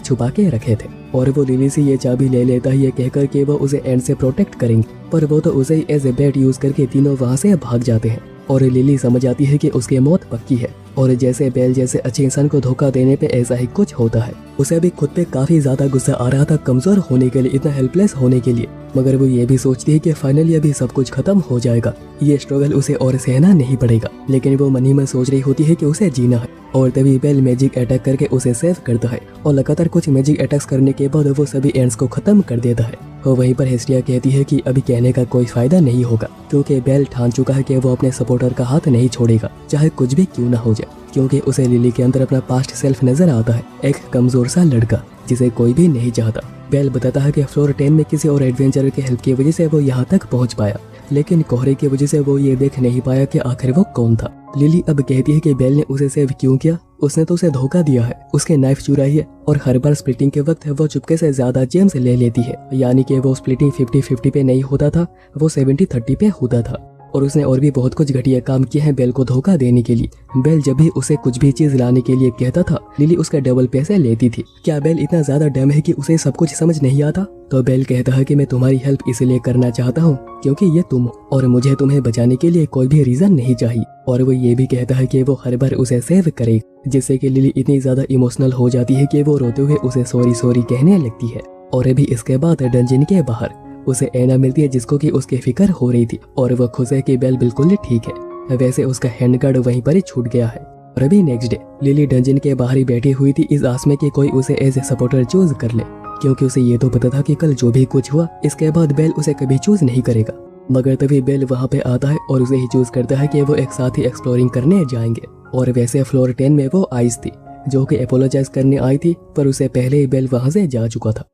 छुपा के रखे थे, और वो लिली से ये चाबी ले लेता है ये कहकर कि वो उसे एंड से प्रोटेक्ट करेंगे, पर वो तो उसे ही एज ए बैट यूज करके तीनों वहाँ से भाग जाते हैं। और लिली समझ आती है कि उसकी मौत पक्की है, और जैसे बेल जैसे अच्छे इंसान को धोखा देने पे ऐसा ही कुछ होता है। उसे भी खुद पे काफी ज्यादा गुस्सा आ रहा था कमजोर होने के लिए, इतना हेल्पलेस होने के लिए, मगर वो ये भी सोचती है कि फाइनली अभी सब कुछ खत्म हो जाएगा, ये स्ट्रगल उसे और सहना नहीं पड़ेगा। लेकिन वो मन ही में सोच रही होती है कि उसे जीना है। और तभी बेल मैजिक अटैक करके उसे सेव करता है, और लगातार कुछ मैजिक अटैक्स करने के बाद वो सभी एंड्स को खत्म कर देता है। और वहीं पर हेस्टिया कहती है कि अभी कहने का कोई फायदा नहीं होगा, क्योंकि बेल ठान चुका है कि वो अपने सपोर्टर का हाथ नहीं छोड़ेगा, चाहे कुछ भी क्यों ना हो जाए, क्योंकि उसे लिली के अंदर अपना पास्ट सेल्फ नजर आता है, एक कमजोर सा लड़का जिसे कोई भी नहीं चाहता। बेल बताता है कि फ्लोर 10 में किसी और एडवेंचरर की हेल्प की वजह से वो यहाँ तक पहुँच पाया, लेकिन कोहरे की वजह से वो ये देख नहीं पाया कि आखिर वो कौन था। लिली अब कहती है कि बेल ने उसे सेव क्यों किया, उसने तो उसे धोखा दिया है, उसके नाइफ चुराई है, और हर बार स्प्लिटिंग के वक्त वो चुपके से ज्यादा जेम्स ले लेती है, यानी कि वो स्प्लिटिंग 50-50 पे नहीं होता था, वो 70-30 पे होता था। और उसने और भी बहुत कुछ घटिया काम किए हैं बेल को धोखा देने के लिए। बेल जब भी उसे कुछ भी चीज लाने के लिए कहता था, लिली उसका डबल पैसे लेती थी। क्या बेल इतना ज्यादा डम है कि उसे सब कुछ समझ नहीं आता? तो बेल कहता है कि मैं तुम्हारी हेल्प इसलिए करना चाहता हूँ क्योंकि ये तुम हो और मुझे तुम्हें बचाने के लिए कोई भी रीजन नहीं चाहिए। और वो ये भी कहता है कि वो हर बार उसे सेव करे, जिससे कि लिली इतनी ज्यादा इमोशनल हो जाती है कि वो रोते हुए उसे सॉरी सॉरी कहने लगती है। और अभी इसके बाद डंजन के बाहर उसे एना मिलती है जिसको कि उसकी फिक्र हो रही थी और वो खुश है कि बेल बिल्कुल ठीक है। वैसे उसका हैंड गार्ड वहीं पर ही छूट गया है। और अभी नेक्स्ट डे लिली डंजन के बाहर ही बैठी हुई थी इस आस में कि कोई उसे एज ए सपोर्टर चूज कर ले, क्योंकि उसे ये तो पता था कि कल जो भी कुछ हुआ इसके बाद बेल उसे कभी चूज नहीं करेगा। मगर तभी बेल वहाँ पे आता है और उसे ही चूज करता है कि वो एक साथ ही एक्सप्लोरिंग करने जाएंगे। और वैसे फ्लोर 10 में वो आइस थी जो कि अपोलोजाइज करने आई थी, पर उसे पहले ही बेल वहाँ से जा चुका था।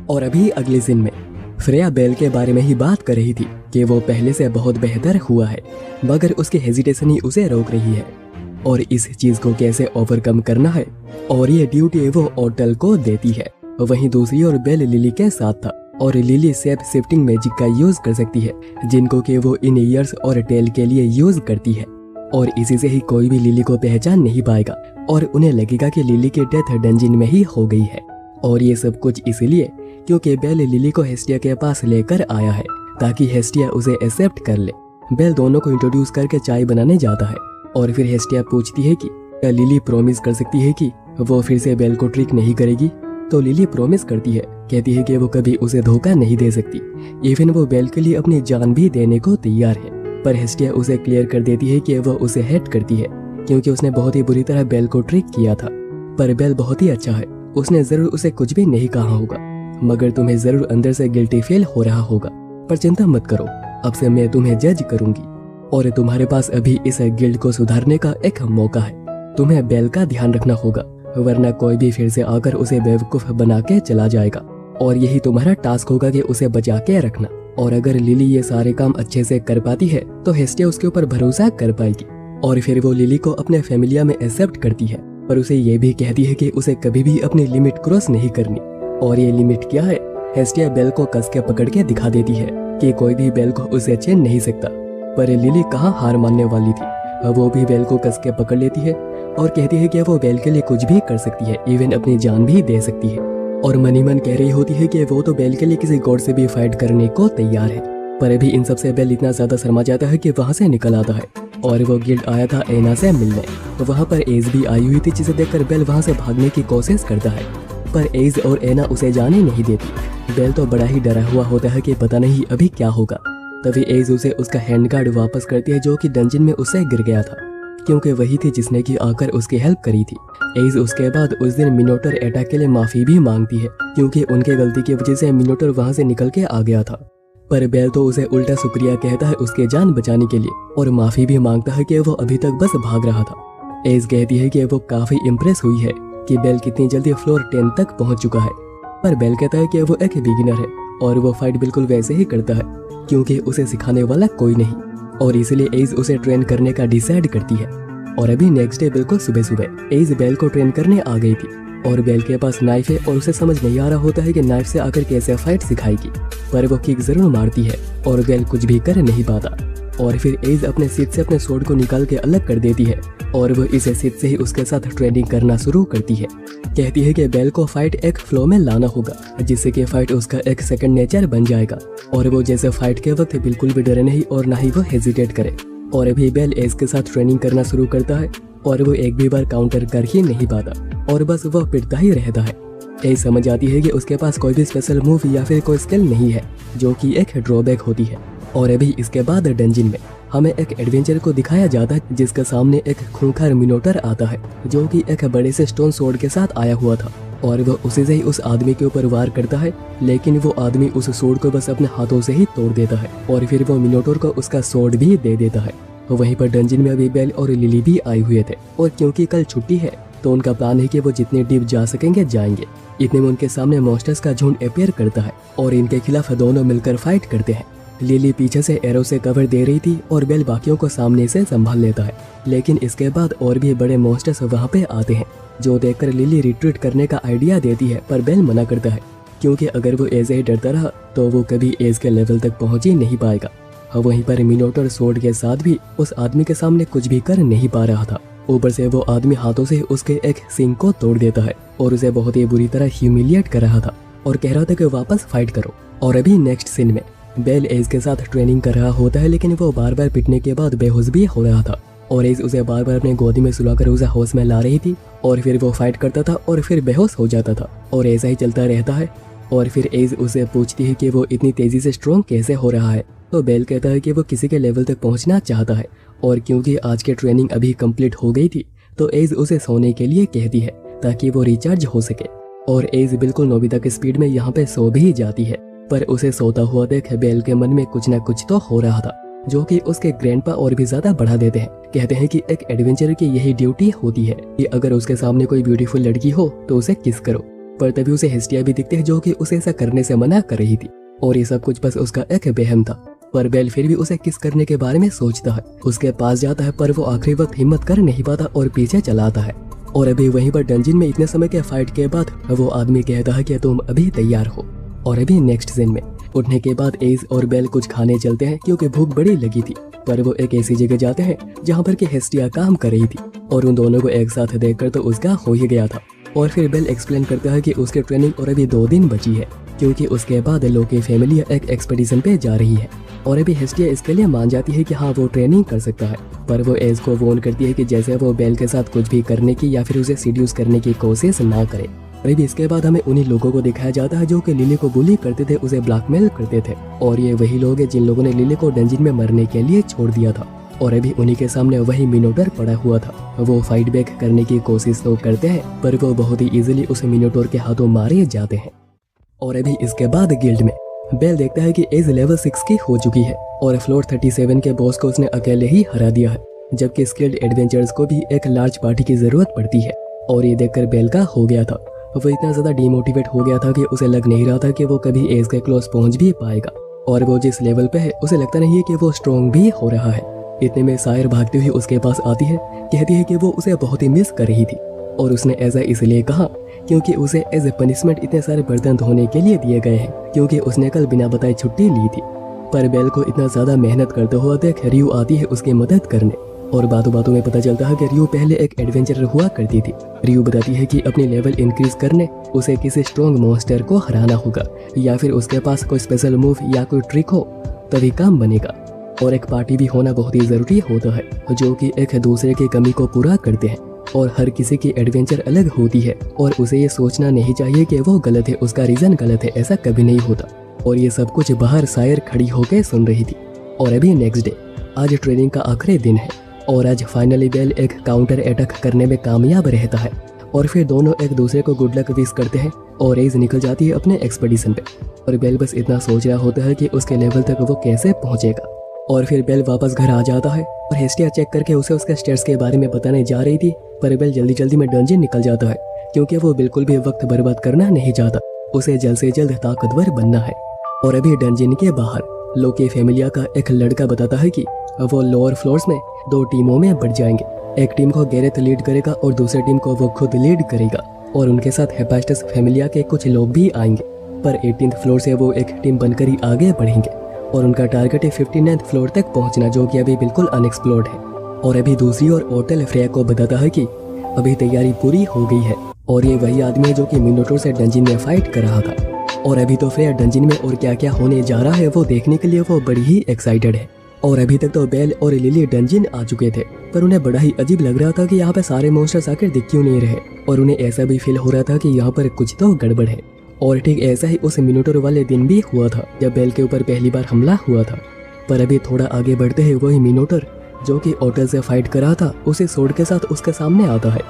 और अभी अगले सीन में फ्रेया बेल के बारे में ही बात कर रही थी कि वो पहले से बहुत बेहतर हुआ है, मगर उसकी हेजिटेशन ही उसे रोक रही है और इस चीज को कैसे ओवरकम करना है, और ये ड्यूटी वो ओटल को देती है। वहीं दूसरी ओर बेल लिली के साथ था और लिली सेप शिफ्टिंग मैजिक का यूज कर सकती है, जिनको कि वो इन ईयर्स और टेल के लिए यूज करती है। और इसी से ही कोई भी लिली को पहचान नहीं पाएगा और उन्हें लगेगा कि लिली की डेथ डंजिन में ही हो गई है। और ये सब कुछ इसलिए क्योंकि बेल लिली को हेस्टिया के पास लेकर आया है ताकि हेस्टिया उसे एक्सेप्ट कर ले। बेल दोनों को इंट्रोड्यूस करके चाय बनाने जाता है और फिर हेस्टिया पूछती है कि क्या लिली प्रॉमिस कर सकती है कि वो फिर से बेल को ट्रिक नहीं करेगी। तो लिली प्रॉमिस करती है, कहती है कि वो कभी उसे धोखा नहीं दे सकती, इवन वो बेल के लिए अपनी जान भी देने को तैयार है। पर हेस्टिया उसे क्लियर कर देती है कि वो उसे हेट करती है क्योंकि उसने बहुत ही बुरी तरह बेल को ट्रिक किया था। पर बेल बहुत ही अच्छा है, उसने जरूर उसे कुछ भी नहीं कहा होगा, मगर तुम्हें जरूर अंदर से गिल्टी फील हो रहा होगा। पर चिंता मत करो, अब से मैं तुम्हें जज करूंगी और तुम्हारे पास अभी इस गिल्ड को सुधारने का एक मौका है। तुम्हें बेल का ध्यान रखना होगा, वरना कोई भी फिर से आकर उसे बेवकूफ बना के चला जाएगा और यही तुम्हारा टास्क होगा कि उसे बचा के रखना। और अगर लिली ये सारे काम अच्छे से कर पाती है तो हेस्टिया उसके ऊपर भरोसा कर पाएगी और फिर वो लिली को अपने फैमिलिया में एक्सेप्ट करती है, पर उसे ये भी कहती है कि उसे कभी भी अपनी लिमिट क्रॉस नहीं करनी। और ये लिमिट क्या है? हेस्टिया बेल को कस के पकड़ के दिखा देती है कि कोई भी बेल को उसे छीन नहीं सकता। पर लिली कहाँ हार मानने वाली थी, वो भी बेल को कस के पकड़ लेती है और कहती है कि वो बेल के लिए कुछ भी कर सकती है, इवन अपनी जान भी दे सकती है। और मनी मन कह रही होती है कि वो तो बेल के लिए किसी गॉड से भी फाइट करने को तैयार है। पर अभी इन सब से बेल इतना ज्यादा शर्मा जाता है कि वहाँ से निकल आता है और वो गिल्ड आया था एना से मिलने। वहाँ पर एज भी आई हुई थी, जिसे देखकर बेल वहाँ से भागने की कोशिश करता है, पर एज और एना उसे जाने नहीं देती। बेल तो बड़ा ही डरा हुआ होता है कि पता नहीं अभी क्या होगा। तभी एज उसे उसका हैंड गार्ड वापस करती है जो कि डंजन में उससे गिर गया था, क्योंकि वही थी जिसने की आकर उसकी हेल्प करी थी। एज उसके बाद उस दिन मिनोटर अटैक के लिए माफी भी मांगती है क्योंकि उनके गलती की वजह से मिनोटर वहाँ से निकल के आ गया था। पर बेल तो उसे उल्टा शुक्रिया कहता है उसके जान बचाने के लिए और माफी भी मांगता है कि वो अभी तक बस भाग रहा था। एज कहती है कि वो काफी इम्प्रेस हुई है कि बेल कितनी जल्दी फ्लोर 10 तक पहुंच चुका है। पर बेल कहता है कि वो एक बिगिनर है और वो फाइट बिल्कुल वैसे ही करता है क्योंकि उसे सिखाने वाला कोई नहीं, और इसलिए एज उसे ट्रेन करने का डिसाइड करती है। और अभी नेक्स्ट डे बिल्कुल सुबह सुबह एज बेल को ट्रेन करने आ गई थी और बेल के पास नाइफ है और उसे समझ नहीं आ रहा होता है कि नाइफ से आकर कैसे फाइट सिखाएगी। पर वो किक जरूर मारती है और बेल कुछ भी कर नहीं पाता। और फिर एज अपने सीट से अपने स्वॉर्ड को निकाल के अलग कर देती है और वो इसे सीट से ही उसके साथ ट्रेनिंग करना शुरू करती है। कहती है कि बेल को फाइट एक फ्लो में लाना होगा जिससे कि फाइट उसका एक सेकंड नेचर बन जाएगा और वो जैसे फाइट के वक्त बिल्कुल भी डरे नहीं और ना ही वो हेजिटेट करे। और अभी बेल एज के साथ ट्रेनिंग करना शुरू करता है और वो एक भी बार काउंटर कर ही नहीं पाता और बस वो पिटता ही रहता है। एज समझ आती है कि उसके पास कोई भी स्पेशल मूव या फिर कोई स्किल नहीं है, जो कि एक ड्रॉबैक होती है। और अभी इसके बाद डंजिन में हमें एक एडवेंचर को दिखाया जाता है जिसके सामने एक खूंखार मिनोटर आता है जो कि एक बड़े से स्टोन स्वॉर्ड के साथ आया हुआ था और वो उसी से ही उस आदमी के ऊपर वार करता है, लेकिन वो आदमी उस स्वॉर्ड को बस अपने हाथों से ही तोड़ देता है और फिर वो मिनोटर को उसका स्वॉर्ड भी दे देता है। वहीं पर डंजिन में अभी बेल और लिली भी आए हुए थे और क्योंकि कल छुट्टी है तो उनका प्लान है कि वो जितने डीप जा सकेंगे जाएंगे। इतने में उनके सामने मॉन्स्टर्स का झुंड अपीयर करता है और इनके खिलाफ दोनों मिलकर फाइट करते हैं। लिली पीछे से एरो से कवर दे रही थी और बेल बाकियों को सामने से संभाल लेता है, लेकिन इसके बाद और भी बड़े मॉन्स्टर्स वहाँ पे आते हैं जो देखकर लिली रिट्रीट करने का आइडिया देती है, पर बेल मना करता है क्योंकि अगर वो एज ही डरता रहा तो वो कभी एज के लेवल तक पहुँच ही नहीं पाएगा। वहीं पर मिनोटर स्वॉर्ड के साथ भी उस आदमी के सामने कुछ भी कर नहीं पा रहा था। ऊपर से वो आदमी हाथों से उसके एक सिंग को तोड़ देता है और उसे बहुत ही बुरी तरह ह्यूमिलिएट कर रहा था और कह रहा था कि वापस फाइट करो। और अभी नेक्स्ट सीन में बेल एज के साथ ट्रेनिंग कर रहा होता है, लेकिन वो बार बार पिटने के बाद बेहोश भी हो रहा था और एज उसे बार बार अपने गोदी में सुलाकर उसे होश में ला रही थी और फिर वो फाइट करता था और फिर बेहोश हो जाता था और ऐसा ही चलता रहता है। और फिर एज उसे पूछती है कि वो इतनी तेजी से स्ट्रॉन्ग कैसे हो रहा है, तो बेल कहता है कि वो किसी के लेवल तक पहुंचना चाहता है और क्योंकि आज की ट्रेनिंग अभी कंप्लीट हो गई थी तो एज उसे सोने के लिए कहती है ताकि वो रिचार्ज हो सके। और एज बिल्कुल नोबिता की स्पीड में यहाँ पे सो भी जाती है, पर उसे सोता हुआ देख बेल के मन में कुछ ना कुछ तो हो रहा था जो कि उसके ग्रैंडपा और भी ज्यादा बढ़ा देते हैं। कहते हैं कि एक एडवेंचर की यही ड्यूटी होती है कि अगर उसके सामने कोई ब्यूटीफुल लड़की हो तो उसे किस करो। पर तभी उसे हेस्टिया भी दिखते हैं जो कि उसे ऐसा करने से मना कर रही थी और ये सब कुछ बस उसका एक वहम था। पर बेल फिर भी उसे किस करने के बारे में सोचता है, उसके पास जाता है पर वो आखिरी वक्त हिम्मत कर नहीं पाता और पीछे चलाता है। और अभी वहीं पर डंजिन में इतने समय के फाइट के बाद वो आदमी कहता है कि तुम अभी तैयार हो। और अभी नेक्स्ट सीन में उठने के बाद एज और बेल कुछ खाने चलते हैं क्योंकि भूख बड़ी लगी थी, पर वो एक ऐसी जगह जाते हैं जहाँ पर कि हेस्टिया काम कर रही थी और उन दोनों को एक साथ देखकर तो उसका हो ही गया था। और फिर बेल एक्सप्लेन करता है कि उसकी ट्रेनिंग और अभी 2 दिन बची है क्योंकि उसके बाद लोकी फैमिली एक एक्सपेडिशन पे जा रही है और अभी हेस्टिया इसके लिए मान जाती है कि हाँ वो ट्रेनिंग कर सकता है। पर वो एज को वॉर्न करती है कि जैसे वो बेल के साथ कुछ भी करने की या फिर उसे सीड्यूस करने की कोशिश ना करे। और अभी इसके बाद हमें उन्हीं लोगों को दिखाया जाता है जो कि लिली को बुली करते थे, उसे ब्लैकमेल करते थे और ये वही लोग हैं जिन लोगों ने लिली को डंजिन में मरने के लिए छोड़ दिया था। और अभी उन्हीं के सामने वही मिनोटर पड़ा हुआ था। वो फाइट बैक करने की कोशिश तो करते हैं पर वो बहुत ही इजीली उस मिनोटर के हाथों मारे जाते हैं। और अभी इसके बाद गिल्ड में बेल देखता है कि एज लेवल 6 की हो चुकी है और फ्लोर 37 के बॉस को उसने अकेले ही हरा दिया है, जबकि स्किल्ड एडवेंचर्स को भी एक लार्ज पार्टी की जरूरत पड़ती है। और ये देखकर बेल का हो गया था, वो इतना ज्यादा डिमोटिवेट हो गया था कि उसे लग नहीं रहा था कि वो कभी एज के क्लोज पहुंच भी पाएगा और वो जिस लेवल पे है उसे लगता नहीं है कि वो स्ट्रॉन्ग भी हो रहा है। इतने में सायर भागती हुई उसके पास आती है, कहती है कि वो उसे बहुत ही मिस कर रही थी और उसने ऐसा इसलिए कहा क्योंकि उसे एज ए पनिशमेंट इतने सारे बर्तन धोने के लिए दिए गए हैं क्योंकि उसने कल बिना बताए छुट्टी ली थी। पर बेल को इतना ज्यादा मेहनत करते हुआ देख रियू आती है उसकी मदद करने और बातों बातों में पता चलता है कि रियू पहले एक एडवेंचरर हुआ करती थी। रियू बताती है कि अपनी लेवल इंक्रीज करने उसे किसी स्ट्रॉन्ग मॉन्स्टर को हराना होगा या फिर उसके पास कोई स्पेशल मूव या कोई ट्रिक हो तभी काम बनेगा। और एक पार्टी भी होना बहुत ही जरूरी होता है जो कि एक दूसरे की कमी को पूरा करते हैं और हर किसी की एडवेंचर अलग होती है और उसे ये सोचना नहीं चाहिए कि वो गलत है, उसका रीजन गलत है, ऐसा कभी नहीं होता। और ये सब कुछ बाहर सायर खड़ी होकर सुन रही थी। और अभी नेक्स्ट डे, आज ट्रेनिंग का आखिरी दिन है और आज फाइनली बेल एक काउंटर अटैक करने में कामयाब रहता है और फिर दोनों एक दूसरे को गुड लक विश करते हैं और एज निकल जाती है अपने एक्सपेडिशन पे। और बेल बस इतना सोच रहा होता है कि उसके लेवल तक वो कैसे पहुंचेगा। और फिर बेल वापस घर आ जाता है और हेस्टिया चेक करके उसे उसके स्टेट्स के बारे में बताने जा रही थी, पर बेल जल्दी जल्दी में डंजन निकल जाता है क्योंकि वो बिल्कुल भी वक्त बर्बाद करना नहीं चाहता, उसे जल्द से जल्द ताकतवर बनना है। और अभी डंजन के बाहर लोकी फैमिलिया का एक लड़का बताता है कि वो लोअर फ्लोर्स में 2 टीमों में बढ़ जाएंगे, एक टीम को गैरेथ लीड करेगा और दूसरी टीम को वो खुद लीड करेगा और उनके साथ हेफाइस्टस फैमिलिया के कुछ लोग भी आएंगे। पर 18th फ्लोर से वो एक टीम बनकर ही आगे बढ़ेंगे और उनका टारगेट है 59th फ्लोर तक पहुंचना जो कि अभी बिल्कुल अनएक्सप्लोर्ड है। और अभी दूसरी ओर ओर्टेल फ्रेया को बताता है कि अभी तैयारी पूरी हो गई है और ये वही आदमी है जो कि मिनोटोर से डंजिन में फाइट कर रहा था। और अभी तो फ्रेया डंजिन में और क्या क्या होने जा रहा है वो देखने के लिए वो बड़ी ही एक्साइटेड है। और अभी तक तो बेल और लिली डंजिन आ चुके थे पर उन्हें बड़ा ही अजीब लग रहा था कि यहाँ पे सारे मॉन्स्टर्स आकर दिख क्यों नहीं रहे और उन्हें ऐसा भी फील हो रहा था कि यहाँ पर कुछ तो गड़बड़ है। और ठीक ऐसा ही उस मिनोटोर वाले दिन भी हुआ था जब बेल के ऊपर पहली बार हमला हुआ था। पर अभी थोड़ा आगे बढ़ते हैं वही मिनोटोर जो कि ओर्टेल से फाइट कर रहा था उसे सोर्ड के साथ उसके सामने आता है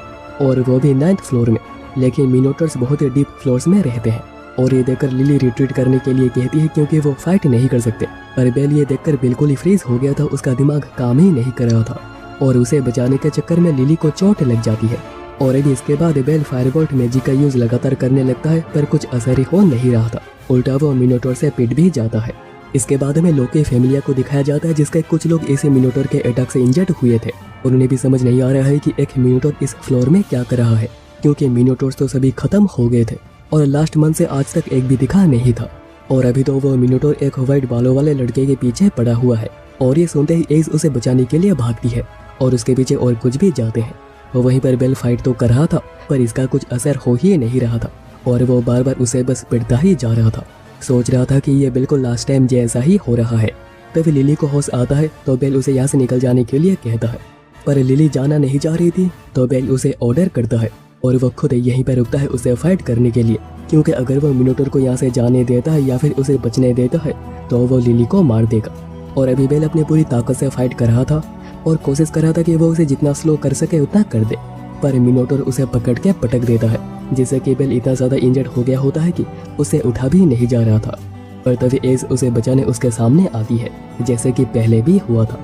और वो भी 9th फ्लोर में, लेकिन मिनोटर्स बहुत ही डीप फ्लोर्स में रहते हैं। और ये देखकर लिली रिट्रीट करने के लिए कहती है क्योंकि वो फाइट नहीं कर सकते। पर बेल ये देखकर बिल्कुल ही फ्रीज हो गया था, उसका दिमाग काम ही नहीं कर रहा था और उसे बचाने के चक्कर में लिली को चोट लग जाती है। और अभी इसके बाद बेल फायरबोल्ट मैजिक का यूज लगातार करने लगता है पर कुछ असर ही हो नहीं रहा था, उल्टा वो मिनोटोर से पिट भी जाता है। इसके बाद में लोकी फैमिलिया को दिखाया जाता है जिसके कुछ लोग इसी मिनोटोर के अटैक से इंजर्ड हुए थे और उन्हें भी समझ नहीं आ रहा है कि एक मिनोटोर इस फ्लोर में क्या कर रहा है क्योंकि मिनोटोर्स तो सभी खत्म हो गए थे और लास्ट मंथ से आज तक एक भी दिखा नहीं था। और अभी तो वो मिनोटोर एक व्हाइट बालों वाले लड़के के पीछे पड़ा हुआ है और ये सुनते ही एज उसे बचाने के लिए भागती है और उसके पीछे और कुछ भी जाते हैं। वहीं पर बेल फाइट तो कर रहा था पर इसका कुछ असर हो ही नहीं रहा था और वो बार बार उसे बस पिटता ही जा रहा था। सोच रहा था कि ये बिल्कुल लास्ट टाइम जैसा ही हो रहा है। तभी लिली को होश आता है तो बेल उसे यहाँ से निकल जाने के लिए कहता है, पर लिली जाना नहीं चाह रही थी तो बेल उसे ऑर्डर करता है और वो खुद यहीं पर रुकता है उसे फाइट करने के लिए, क्योंकि अगर वो मिनोटोर को यहाँ से जाने देता है या फिर उसे बचने देता है तो वो लिली को मार देगा। और अभी बेल अपनी पूरी ताकत से फाइट कर रहा था और कोशिश कर रहा था कि वो उसे जितना स्लो कर सके उतना कर दे, पर मिनोटोर उसे पकड़ के पटक देता है जिससे कि बेल इतना ज़्यादा इंजर्ड हो गया होता है कि उसे उठा भी नहीं जा रहा था। पर तभी एज उसे बचाने उसके सामने आती है जैसे कि पहले भी हुआ था,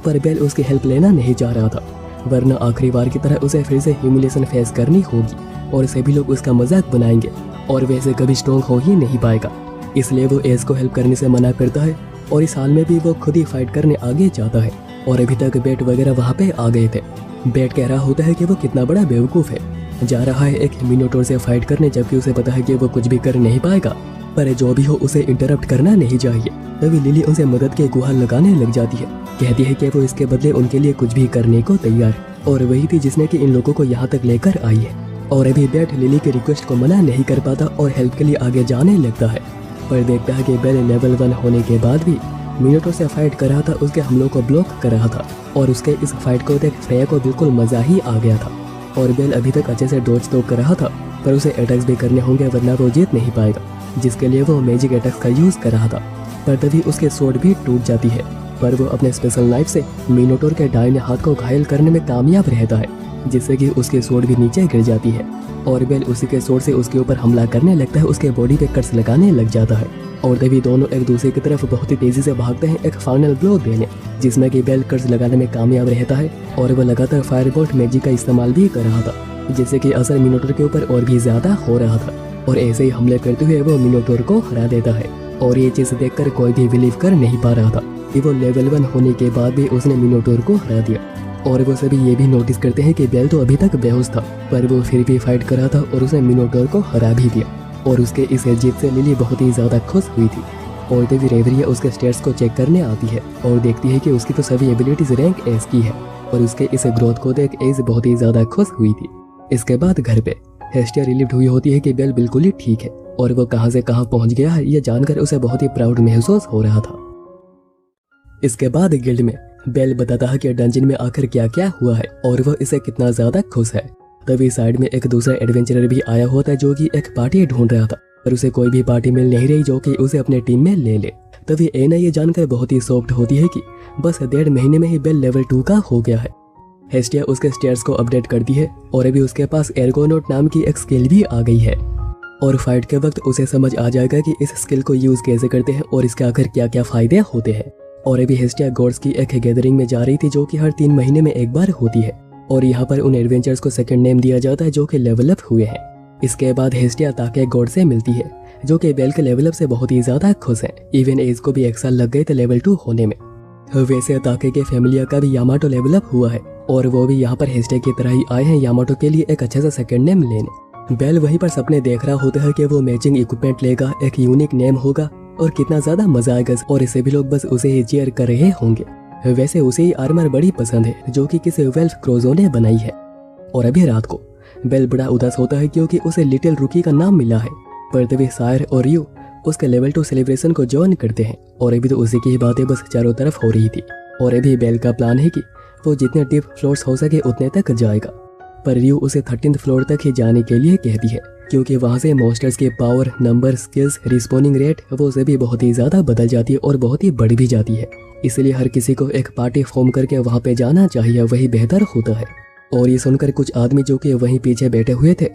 पर बेल उसकी हेल्प लेना नहीं चाह रहा था वरना आखिरी बार की तरह उसे फिर से ह्यूमिलेशन फेस करनी होगी और सभी लोग उसका मजाक बनाएंगे और वैसे कभी स्ट्रॉन्ग हो ही नहीं पाएगा। इसलिए वो एज को हेल्प करने से मना करता है और इस हाल में भी वो खुद ही फाइट करने आगे जाता है। और अभी तक बेट वगैरह वहाँ पे आ गए थे। बेट कह रहा होता है कि वो कितना बड़ा बेवकूफ़ है, जा रहा है एक मिनोटोर से फाइट करने जबकि उसे पता है कि वो कुछ भी कर नहीं पाएगा, पर जो भी हो उसे इंटरप्ट करना नहीं चाहिए। तभी लिली उनसे मदद के गुहार लगाने लग जाती है, कहती है कि वो इसके बदले उनके लिए कुछ भी करने को तैयार है और वही थी जिसने कि इन लोगों को यहाँ तक लेकर आई है। और अभी बेट लिली के रिक्वेस्ट को मना नहीं कर पाता और हेल्प के लिए आगे जाने लगता है, पर देखता है कि बेल लेवल 1 होने के बाद भी मिनोटोर से फाइट कर रहा था, उसके हमलों को ब्लॉक कर रहा था और उसके इस फाइट को देख फ्रेया को बिल्कुल मजा ही आ गया था। और बेल अभी तक अच्छे से डॉज तो कर रहा था पर उसे अटैक्स भी करने होंगे वरना वो जीत नहीं पाएगा, जिसके लिए वो मैजिक अटैक्स का यूज कर रहा था। पर तभी उसके स्वॉर्ड भी टूट जाती है, पर वो अपने स्पेशल नाइफ से मिनोटोर के दाहिने हाथ को घायल करने में कामयाब रहता है, जिससे कि उसकी स्वॉर्ड भी नीचे गिर जाती है और बेल उसी के स्वॉर्ड से उसके ऊपर हमला करने लगता है, उसके बॉडी पे कट्स लगाने लग जाता है। और तभी दोनों एक दूसरे की तरफ बहुत ही तेजी से भागते हैं एक फाइनल ब्लो देने, जिसमें कि बेल कट्स लगाने में कामयाब रहता है और वह लगातार फायरबोल्ट मैजिक का इस्तेमाल भी कर रहा था, जिससे कि असर मिनोटोर के ऊपर और भी ज्यादा हो रहा था और ऐसे ही हमले करते हुए वो मिनोटोर को हरा देता है। और ये चीज देखकर कोई भी बिलीव कर नहीं पा रहा था कि वो लेवल 1 होने के बाद भी उसने मिनोटोर को हरा दिया। और वो सभी ये भी नोटिस करते हैं कि बेल तो अभी तक बेहोश था पर वो फिर भी फाइट कर रहा था और उसने मिनोटोर को हरा भी दिया। और उसके इस जीत से लिली बहुत ही ज्यादा खुश हुई थी। और तभी रेवरिया उसके स्टेट्स को चेक करने आती है और देखती है कि उसकी तो सभी एबिलिटीज रैंक एस की है और उसके इस ग्रोथ को देख एज बहुत ही ज्यादा खुश हुई थी। इसके बाद घर पे हेस्टिया रिलीव्ड हुई होती है कि बेल बिल्कुल ही ठीक है और वो कहां से कहां पहुंच गया है, ये जानकर उसे बहुत ही प्राउड महसूस हो रहा था। इसके बाद गिल्ड में बेल बताता है कि डंजन में आखिर क्या क्या हुआ है और वो इसे कितना ज्यादा खुश है। तभी साइड में एक दूसरा एडवेंचरर भी आया होता है जो कि एक पार्टी ढूंढ रहा था, पर उसे कोई भी पार्टी मिल नहीं रही जो कि उसे अपने टीम में ले ले। तभी एना ये जानकर बहुत ही शॉक्ड होती है कि बस 1.5 महीने में ही बेल लेवल 2 का हो गया है। हेस्टिया उसके स्टेट्स को अपडेट करती है और अभी उसके पास एर्गोनोट नाम की एक स्किल भी आ गई है और फाइट के वक्त उसे समझ आ जाएगा कि इस स्किल को यूज कैसे करते हैं और इसके आखिर क्या क्या फायदे होते हैं। और अभी हेस्टिया गॉड्स की एक गैदरिंग में जा रही थी जो कि हर 3 महीने में एक बार होती है और यहाँ पर उन एडवेंचर्स को सेकंड नेम दिया जाता है जो कि लेवल अप हुए हैं। इसके बाद हेस्टिया ताके गॉड से मिलती है जो कि बेल के लेवल अप से बहुत ही ज्यादा खुश है। इवन एज को भी 1 साल लग गए थे लेवल 2 होने में। वैसे ताके के फैमिलिया का भी यामाटो लेवल अप हुआ है और वो भी यहाँ पर हेस्टिया की तरह ही आए हैं यामाटो के लिए एक अच्छा सा सेकंड नेम लेने। बेल वहीं पर सपने देख रहा होता है कि वो मैचिंग इक्विपमेंट लेगा, एक यूनिक नेम होगा और कितना ज्यादा मजा आएगा और इसे भी लोग बस उसे ही चेयर कर रहे होंगे। वैसे उसे ही आर्मर बड़ी पसंद है जो कि किसी वेल्फ क्रोजो ने बनाई है। और अभी रात को बेल बड़ा उदास होता है क्योंकि उसे लिटिल रुकी का नाम मिला है, पर तभी सायर और यू उसके लेवल 2 सेलिब्रेशन को ज्वाइन करते हैं और अभी तो उसी की ही बातें बस चारों तरफ हो रही थी। और अभी बेल का प्लान है कि वो जितने डीप फ्लोर्स हो सके उतने तक जाएगा, पर यू उसे 13th फ्लोर तक ही जाने के लिए कहती है क्योंकि वहाँ से मॉन्स्टर्स के power, number, skills, responding rate वो सभी बहुत ही ज़्यादा बदल जाती है और बहुत ही बढ़ भी जाती है। इसलिए हर किसी को एक पार्टी फॉर्म करके वहाँ पे जाना चाहिए, वही बेहतर होता है। और ये सुनकर कुछ आदमी जो कि वहीं पीछे बैठे हुए थे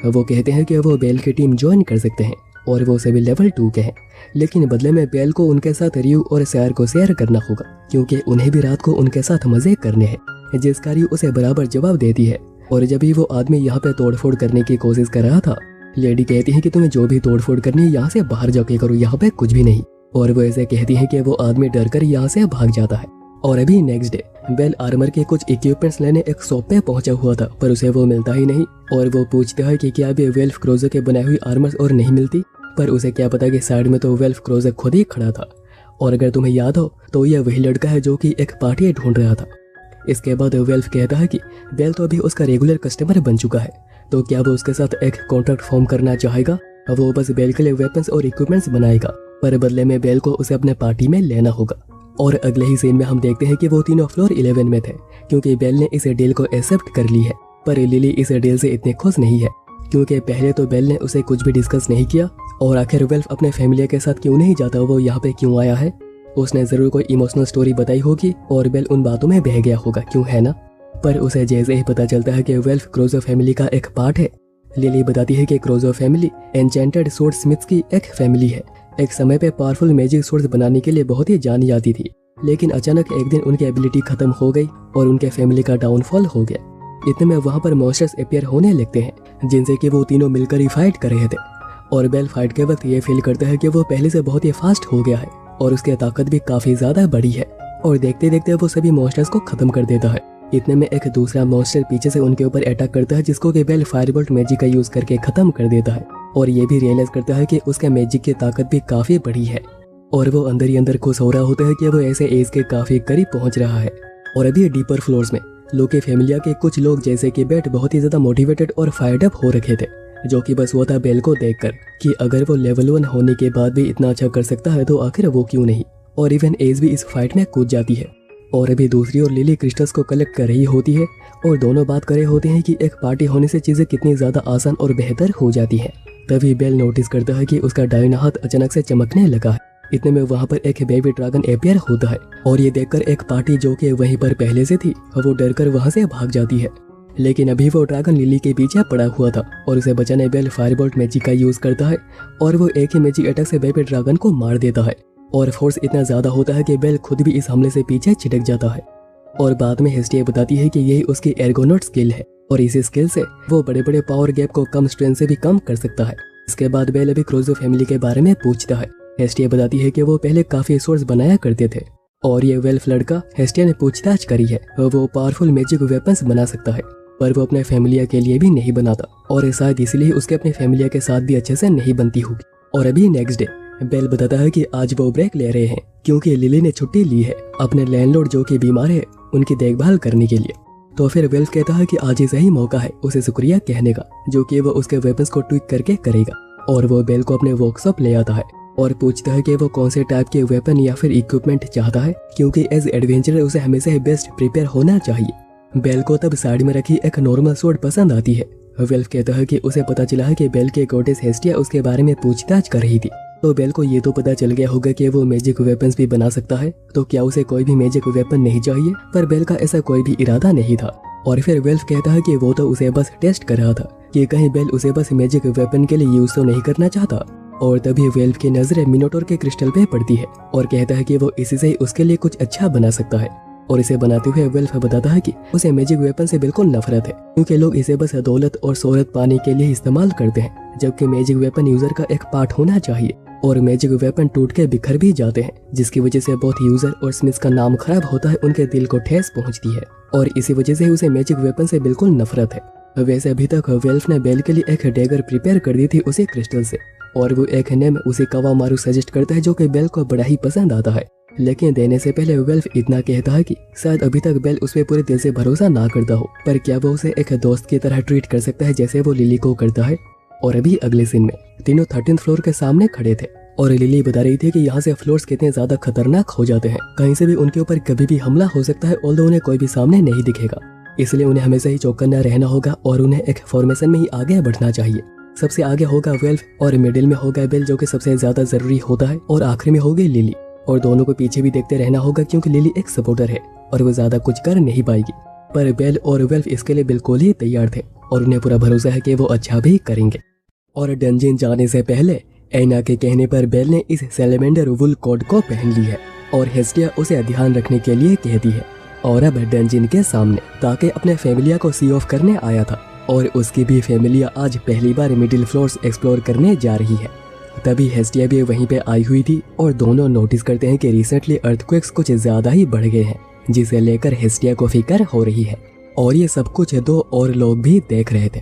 वो कहते हैं कि वो बेल की टीम ज्वाइन कर सकते हैं और वो सभी लेवल 2 के हैं, लेकिन बदले में बेल को उनके साथ रियू और सायर को शेयर करना होगा क्योंकि उन्हें भी रात को उनके साथ मजे करने हैं। जिसका रियू उसे बराबर जवाब देती है और जब भी वो आदमी यहाँ पे तोड़फोड़ करने की कोशिश कर रहा था, लेडी कहती है कि तुम्हें जो भी तोड़फोड़ करनी है यहाँ से बाहर जाके करो, यहाँ पे कुछ भी नहीं। और वो ऐसे कहती है कि वो आदमी डर कर यहाँ से भाग जाता है। और अभी नेक्स्ट डे बेल आर्मर के कुछ इक्विपमेंट्स लेने एक शॉप पे पहुंचा हुआ था, पर उसे वो मिलता ही नहीं और वो पूछता है कि क्या अभी वेल्फ क्रोजो के बनाई हुई आर्मर्स और नहीं मिलती। पर उसे क्या पता कि साइड में तो वेल्फ क्रोजर खुद ही खड़ा था। और अगर तुम्हें याद हो तो यह वही लड़का है जो कि एक पार्टी ढूंढ रहा था। इसके बाद वेल्फ कहता है कि बेल तो अभी उसका रेगुलर कस्टमर बन चुका है, तो क्या वो उसके साथ एक कॉन्ट्रैक्ट फॉर्म करना चाहेगा। वो बस बेल के लिए वेपन्स और इक्विपमेंट्स बनाएगा, पर बदले में बेल को उसे अपने पार्टी में लेना होगा। और अगले ही सीन में हम देखते हैं कि वो तीनों फ्लोर 11 में थे, क्योंकि बेल ने इस डील को एक्सेप्ट कर ली है। पर लिली इस डील से इतनी खुश नहीं है, क्योंकि पहले तो बेल ने उसे कुछ भी डिस्कस नहीं किया, और आखिर वेल्फ अपने फैमिली के साथ क्यों नहीं जाता, वो यहाँ पे क्यों आया है। उसने जरूर कोई इमोशनल स्टोरी बताई होगी और बेल उन बातों में बह गया होगा, क्यों है ना। पर उसे जैसे ही पता चलता है कि वेल्फ क्रोजो फैमिली का एक पार्ट है, लिली बताती है कि क्रोजो फैमिली एन्चेंटेड स्वॉर्ड स्मिथ्स की एक फैमिली है। एक समय पे पावरफुल मैजिक स्वॉर्ड्स बनाने के लिए बहुत ही जानी जाती थी, लेकिन अचानक एक दिन उनकी एबिलिटी खत्म हो गई और उनके फैमिली का डाउनफॉल हो गया। इतने में वहाँ पर मॉन्स्टर्स अपीयर होने लगते हैं, जिनसे कि वो तीनों मिलकर ही फाइट कर रहे थे। और बेल फाइट के वक्त ये फील करता है कि वो पहले से बहुत ही फास्ट हो गया है और उसकी ताकत भी काफी ज्यादा बड़ी है, और देखते देखते वो सभी मॉन्स्टर्स को खत्म कर देता है। इतने में एक दूसरा मॉन्स्टर पीछे से उनके ऊपर अटैक करता है, जिसको कि बेल फायरबोल्ट मैजिक का यूज करके खत्म कर देता है। और ये भी रियलाइज करता है कि उसके मैजिक की ताकत भी काफी बड़ी है, और वो अंदर ही अंदर खुश हो रहा होता है कि वो ऐसे एज के काफी करीब पहुंच रहा है। और अभी डीपर फ्लोर्स में लोकी फैमिलिया के कुछ लोग जैसे कि बेट बहुत ही ज्यादा मोटिवेटेड और फायर्ड अप हो रखे थे, जो कि बस वो था बेल को देखकर कि अगर वो लेवल 1 होने के बाद भी इतना अच्छा कर सकता है तो आखिर वो क्यों नहीं। और इवन एज भी इस फाइट में कूद जाती है। और अभी दूसरी ओर लिली क्रिस्टल्स को कलेक्ट कर रही होती है, और दोनों बात कर रहे होते हैं कि एक पार्टी होने से चीजें कितनी ज्यादा आसान और बेहतर हो जाती है। तभी बेल नोटिस करता है कि उसका दाहिना हाथ अचानक से चमकने लगा है। इतने में वहाँ पर एक बेबी ड्रैगन अपीयर होता है, और ये देखकर एक पार्टी जो कि वहीं पर पहले से थी वो डरकर वहाँ से भाग जाती है। लेकिन अभी वो ड्रैगन लिली के पीछे पड़ा हुआ था, और उसे बचाने बेल फायरबोल्ट मैजिक का यूज करता है, और वो एक ही मैजिक अटैक से बेबी ड्रैगन को मार देता है। और फोर्स इतना ज्यादा होता है कि बेल खुद भी इस हमले से पीछे छिटक जाता है। और बाद में हेस्टिया बताती है कि यही उसकी एर्गोनॉट स्किल है, और इसी स्किल से वो बड़े बड़े पावर गैप को कम स्ट्रेंथ से भी कम कर सकता है। इसके बाद बेल अभी क्रोजो फैमिली के बारे में पूछता है। हेस्टिया बताती है कि वो पहले काफी सोर्स बनाया करते थे, और ये वेल्फ लड़का हेस्टिया ने पूछताछ करी है वो पावरफुल मैजिक वेपन्स बना सकता है, पर वो अपने फैमिलिया के लिए भी नहीं बनाता, और शायद इसलिए उसके अपने फैमिलिया के साथ भी अच्छे से नहीं बनती होगी। और अभी नेक्स्ट डे बेल बताता है कि आज वो ब्रेक ले रहे हैं, क्योंकि लिली ने छुट्टी ली है अपने लैंडलॉर्ड जो कि बीमार है उनकी देखभाल करने के लिए। तो फिर वेल्फ कहता है कि आज ही सही मौका है उसे शुक्रिया कहने का, जो कि वो उसके वेपन्स को ट्विक करके करेगा। और वो बेल को अपने वर्कशॉप ले आता है और पूछता है कि वो कौन से टाइप के वेपन या फिर इक्विपमेंट चाहता है, क्योंकि एज एडवेंचरर उसे हमेशा ही बेस्ट प्रिपेयर होना चाहिए। बेल को तब साइड में रखी एक नॉर्मल स्वॉर्ड पसंद आती है। वेल्फ कहता है कि उसे पता चला है कि बेल के गोडेस हेस्टिया उसके बारे में पूछताछ कर रही थी, तो बेल को ये तो पता चल गया होगा कि वो मैजिक वेपन्स भी बना सकता है, तो क्या उसे कोई भी मैजिक वेपन नहीं चाहिए। पर बेल का ऐसा कोई भी इरादा नहीं था। और फिर वेल्फ कहता है कि वो तो उसे बस टेस्ट कर रहा था कि कहीं बेल उसे बस मैजिक वेपन के लिए यूज तो नहीं करना चाहता। और तभी वेल्फ की नजरें मिनोटोर के क्रिस्टल पे पड़ती है, और कहता है कि वो इसी से उसके लिए कुछ अच्छा बना सकता है। और इसे बनाते हुए वेल्फ बताता है कि उसे मैजिक वेपन से बिल्कुल नफरत है, क्योंकि लोग इसे बस दौलत और शोहरत पाने के लिए इस्तेमाल करते हैं, जबकि मैजिक वेपन यूजर का एक पार्ट होना चाहिए। और मैजिक वेपन टूट के बिखर भी जाते हैं, जिसकी वजह से बहुत यूजर और स्मिथ्स का नाम खराब होता है, उनके दिल को ठेस पहुंचती है, और इसी वजह से उसे मैजिक वेपन से बिल्कुल नफरत है। वैसे अभी तक वेल्फ ने बेल के लिए एक डैगर प्रिपेयर कर दी थी उसी क्रिस्टल से, और वो एक नेम उसे कवामारू सजेस्ट करता है, जो कि बेल को बड़ा ही पसंद आता है। लेकिन देने से पहले वेल्फ इतना कहता है कि शायद अभी तक बेल उस पर पूरे दिल से भरोसा ना करता हो, पर क्या वो उसे एक दोस्त की तरह ट्रीट कर सकता है जैसे वो लिली को करता है। और अभी अगले सीन में तीनों 13th फ्लोर के सामने खड़े थे, और लिली बता रही थी कि यहाँ से फ्लोर्स कितने ज्यादा खतरनाक हो जाते हैं, कहीं से भी उनके ऊपर कभी भी हमला हो सकता है, ऑल्दो उन्हें कोई भी सामने नहीं दिखेगा। इसलिए उन्हें हमेशा ही चौकन्ना रहना होगा और उन्हें एक फॉर्मेशन में ही आगे बढ़ना चाहिए। सबसे आगे होगा वेल्फ, और मिडिल में होगा बेल जो कि सबसे ज्यादा जरूरी होता है, और आखिरी में होगी लिली। और दोनों को पीछे भी देखते रहना होगा, क्योंकि लिली एक सपोर्टर है और वो ज्यादा कुछ कर नहीं पाएगी। पर बेल और वेल्फ इसके लिए बिल्कुल ही तैयार थे, और उन्हें पूरा भरोसा है कि वो अच्छा भी करेंगे। और डंजिन जाने से पहले एना के कहने पर बेल ने इस सैलेमेंडर वुल कोट को पहन ली है, और हेस्टिया उसे ध्यान रखने के लिए कहती है। और अब डंजिन के सामने ताकि अपने फैमिलिया को सी ऑफ करने आया था, और उसकी भी फैमिलिया आज पहली बार मिडिल फ्लोर्स एक्सप्लोर करने जा रही है। तभी हेस्टिया भी वहीं पे आई हुई थी, और दोनों नोटिस करते हैं कि रिसेंटली अर्थक्वेक्स कुछ ज्यादा ही बढ़ गए हैं, जिसे लेकर हेस्टिया को फिक्र हो रही है। और ये सब कुछ 2 और लोग भी देख रहे थे।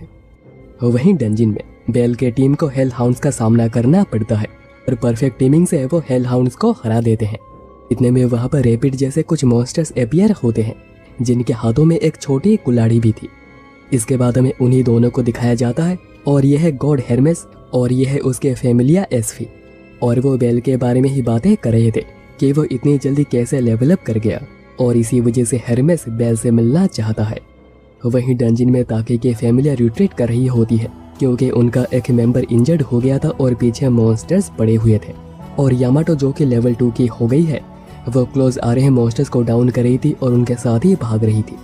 वहीं डंजिन में बेल के टीम को हेल हाउंड्स का सामना करना पड़ता है और परफेक्ट टीमिंग से वो हेल हाउंड्स को हरा देते हैं। इतने में वहाँ पर रैपिड जैसे कुछ मॉन्स्टर्स अपीयर होते हैं जिनके हाथों में एक छोटी कुल्हाड़ी भी थी। इसके बाद हमें उन्हीं दोनों को दिखाया जाता है और यह है गॉड हेरमेस और यह है उसके फैमिलिया एस्फी। और वो बेल के बारे में ही बातें कर रहे थे कि वो इतनी जल्दी कैसे लेवल अप कर गया और इसी वजह से हेरमेस बेल से मिलना चाहता है। वहीं डंजिन में ताकि के फैमिलिया रिट्रीट कर रही होती है क्योंकि उनका एक मेंबर इंजर्ड हो गया था और पीछे मॉन्स्टर्स पड़े हुए थे। और यामाटो जो कि लेवल 2 की हो गई है वो क्लोज आ रहे मॉन्स्टर्स को डाउन कर रही थी और उनके साथ ही भाग रही थी।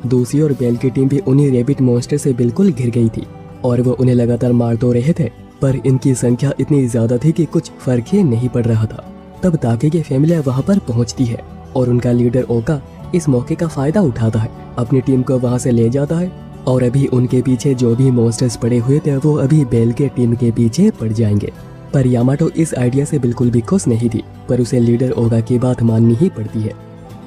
दूसरी ओर बेल की टीम भी उन्हीं रैबिट मॉन्स्टर से बिल्कुल घिर गई थी और वो उन्हें लगातार मार तो रहे थे पर इनकी संख्या इतनी ज्यादा थी कि कुछ फर्क ही नहीं पड़ रहा था। तब ताके की फैमिली वहां पर पहुंचती है और उनका लीडर ओका इस मौके का फायदा उठाता है, अपनी टीम को वहां से ले जाता है और अभी उनके पीछे जो भी मॉन्स्टर्स पड़े हुए थे वो अभी बेल के टीम के पीछे पड़ जाएंगे। पर यामाटो इस आइडिया से बिल्कुल भी खुश नहीं थी पर उसे लीडर ओगा की बात माननी ही पड़ती है।